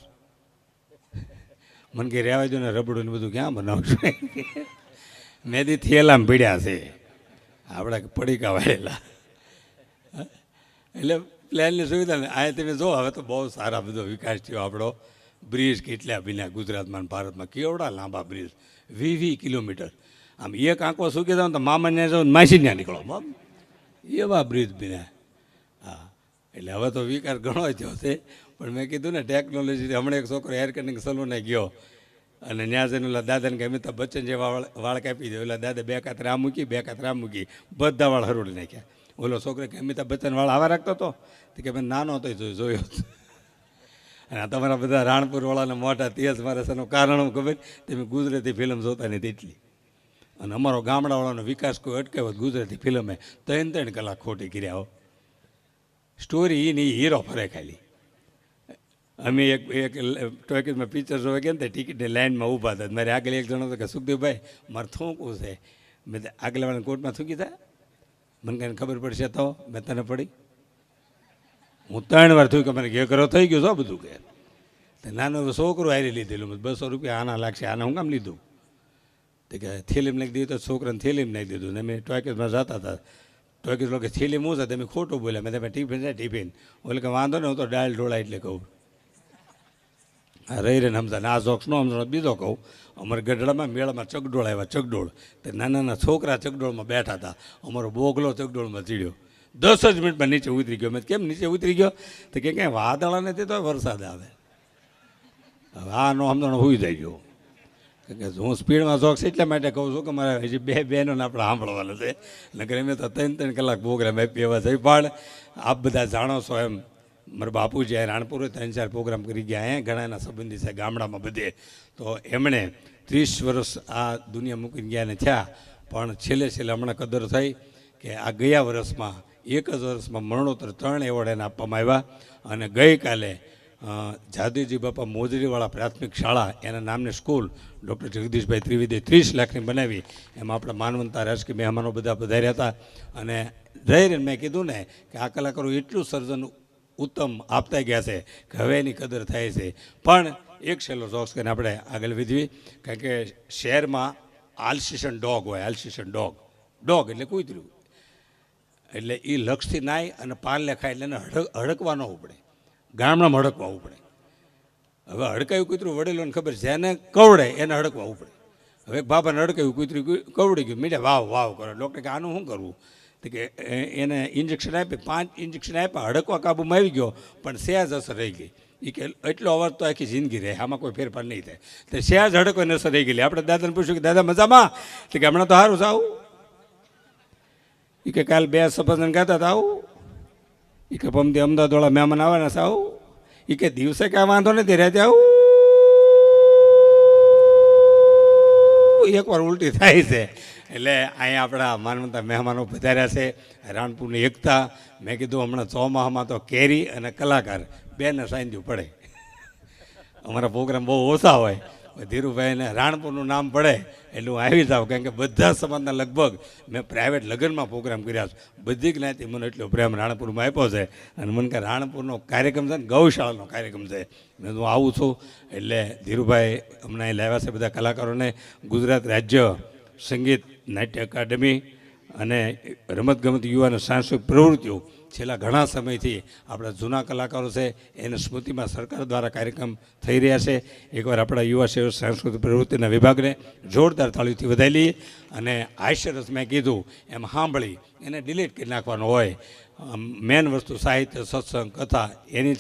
મને કે રહેવા દો ને, રબડું ને બધું ક્યાં બનાવશું? મેદી થેલામાં પીડ્યા છે આપણા પડીકા વાળેલા. એટલે પ્લેનની સુવિધા ને આ તમે જો, હવે તો બહુ સારા બધો વિકાસ થયો આપણો. બ્રિજ કેટલા બન્યા ગુજરાતમાં અને ભારતમાં, કેવડા લાંબા બ્રિજ, 20 કિલોમીટર. આમ એક આંકો સૂકી જાવ તો મામાને જાઓ માસી ત્યાં નીકળો, બાપ એવા બ્રિજ બન્યા. હા, એટલે હવે તો વિકાસ ઘણો થયો છે. પણ મેં કીધું ને, ટેકનોલોજી. હમણાં એક છોકરો એર કન્ડિંગ સલૂને ગયો અને ત્યાં જઈને ઓલા દાદાને કે અમિતાભ બચ્ચન જેવા વાળ કાપી દે. ઓલા દાદા 2 કાતર આ મૂકી, 2 કાતર આ મૂકી, બધા વાળ હરોડી નાખ્યા. ઓલો છોકરો કે અમિતાભ બચ્ચન વાળ આવા રાખતો હતો? તો કે મેં નાનો હતો જોયો. અને આ તમારા બધા રાણપુરવાળાને મોટા તેજ મારે એનું કારણ ખબર, તમે ગુજરાતી ફિલ્મ જોતા નથી એટલી. અને અમારો ગામડાવાળાનો વિકાસ કોઈ અટકાવ્યો ગુજરાતી ફિલ્મે 3 કલાક ખોટી કર્યા હો. સ્ટોરી એ નહીં, હીરો ફરે ખાલી. અમે એક ટોકીઝમાં પિક્ચર જોવા ગયા ને, તે ટિકિટની લાઇનમાં ઊભા હતા. મારે આગળ એક જણો હતો કે સુખદેવભાઈ મારે થૂંકવું છે. મેં આગળવાળાને કોર્ટમાં થૂંકી હતા. મને કાંઈ ખબર પડશે તો મેં તને પડી. હું 3 વાર થયું કે મને ઘે કરો થઈ ગયું છો બધું. કે નાનો છોકરો હારી લીધેલું, 200 રૂપિયા આના લાગશે, આના હું કામ લીધું? તો કે થેલીમ નાખી દીધું. તો છોકરાને થેલીમ નાખી દીધું. ને અમે ટોકીઝમાં જતા હતા. ટોકીઝ લોકો થેલીમ હું છે, તમે ખોટું બોલ્યા. મેં તમે ટિફિન છે ટિફિન. ઓલે કે વાંધો ને, હું તો દાળ ઢોળા એટલે કહું. હા, રહી રહીને સમજા ને આ જોક્સ નો સમજો. બીજો કહું, અમારે ગઢડામાં મેળામાં ચકડોળ આવ્યા. ચકડોળ તો નાના નાના છોકરા ચકડોળમાં બેઠા હતા. અમારો બોગલો ચકડોળમાં ચીડ્યો. 10 જ મિનિટમાં નીચે ઉતરી ગયો. મેં કેમ નીચે ઉતરી ગયો? તો કે ક્યાંય વાદળા નથી તો વરસાદ આવે. હવે આ નો સમજણ હોઈ જાય ગયો. કે હું સ્પીડમાં જોક્સ એટલા માટે કહું છું કે મારે હજી 2 બહેનોને આપણે સાંભળવાના છે. નકર એમ તો 3 કલાક પ્રોગ્રામ આપી એવા થઈ. પણ આપ બધા જાણો છો એમ, મારા બાપુજી આ રાણપુરે 3-4 પ્રોગ્રામ કરી ગયા. અહીંયા ઘણા એના સંબંધી છે ગામડામાં બધે. તો એમણે 30 વર્ષ આ દુનિયા મૂકીને ગયા ને થયા. પણ છેલ્લે હમણાં કદર થઈ કે આ ગયા વર્ષમાં, 1 જ વર્ષમાં મરણોત્તર 3 એવોર્ડ એને આપવામાં આવ્યા. અને ગઈકાલે જાદુજી બાપા મોજરીવાળા પ્રાથમિક શાળા, એના નામની સ્કૂલ ડૉક્ટર જગદીશભાઈ ત્રિવેદીએ 30 લાખની બનાવી. એમાં આપણા માનવંતા રાજકીય મહેમાનો બધા પધાર્યા હતા. અને રહીને મેં કીધું ને કે આ કલાકારો એટલું સર્જન ઉત્તમ આપતા ગયા છે કે હવે એની કદર થાય છે. પણ એક છેલ્લો જોક્સ કરીને આપણે આગળ વધીએ. કારણ કે શહેરમાં આલ્સિશન ડોગ હોય, આલ્સિશન ડોગ એટલે કૂતર્યું. એટલે એ લક્ષથી નાય અને પાન લેખાય એટલે એને હડકવા ન ઉપડે. ગામડામાં હડકવા ઉપડે. હવે હડકાયું કૂતરું વડેલોને ખબર છે, એને કવડે એને હડકવા ઉપડે. હવે બાબાને હડકાયું કૂતરું કવડી ગયું, મીઠા વાવ વાવ કરે. ડૉક્ટર કે આનું શું કરવું? તો કે એને ઇન્જેક્શન આપી, 5 ઇન્જેક્શન આપ્યા, હડકવા કાબૂમાં આવી ગયો. પણ સહેજ અસર રહી ગઈ. એ કે એટલો અવાજ તો આખી જિંદગી રહે, આમાં કોઈ ફેરફાર નહીં થાય. તો સહેજ હડકવાની અસર રહી ગયેલી. આપણે દાદાને પૂછ્યું કે દાદા મજામાં? તો કે હમણાં તો સારું છે. આવું એ કે કાલ 2 સફરજન ખાતા હતા. આવું એ કે પમથી અમદાવાદવાળા મહેમાન આવવાના છે. આવું એ કે દિવસે કાંઈ વાંધો નથી રહેતી. આવું એકવાર ઉલટી થાય છે. એટલે અહીંયા આપણા માનવતા મહેમાનો પધાર્યા છે. રાણપુરની એકતા. મેં કીધું હમણાં ચોમાસામાં તો કેરી અને કલાકાર બેને સાંધ્યું પડે. અમારા પ્રોગ્રામ બહુ ઓછા હોય. ધીરુભાઈને રાણપુરનું નામ પડે એટલે હું આવી જાઉં. કારણ કે બધા સમાજના લગભગ મેં પ્રાઇવેટ લગ્નમાં પ્રોગ્રામ કર્યા છે. બધી જ્ઞાતિ મને એટલો પ્રેમ રાણપુરમાં આપ્યો છે. અને મને કે રાણપુરનો કાર્યક્રમ છે ને ગૌશાળાનો કાર્યક્રમ છે. મેં હું આવું છું. એટલે ધીરુભાઈ હમણાં અહીં લાવ્યા છે બધા કલાકારોને. ગુજરાત રાજ્ય સંગીત નાટ્ય અકાદમી અને રમતગમત યુવાન સાંસ્કૃતિક પ્રવૃત્તિઓ છેલ્લા ઘણા સમયથી આપણા જૂના કલાકારો છે એની સ્મૃતિમાં સરકાર દ્વારા કાર્યક્રમ થઈ રહ્યા છે. એકવાર આપણા યુવા સેવા સાંસ્કૃતિક પ્રવૃત્તિના વિભાગને જોરદાર તાળીઓથી વધાવી લઈએ. અને હાસ્યરસ મેં કીધું એમ સાંભળી એને ડિલીટ કરી નાખવાનો હોય. મેન વસ્તુ સાહિત્ય, સત્સંગ, કથા એની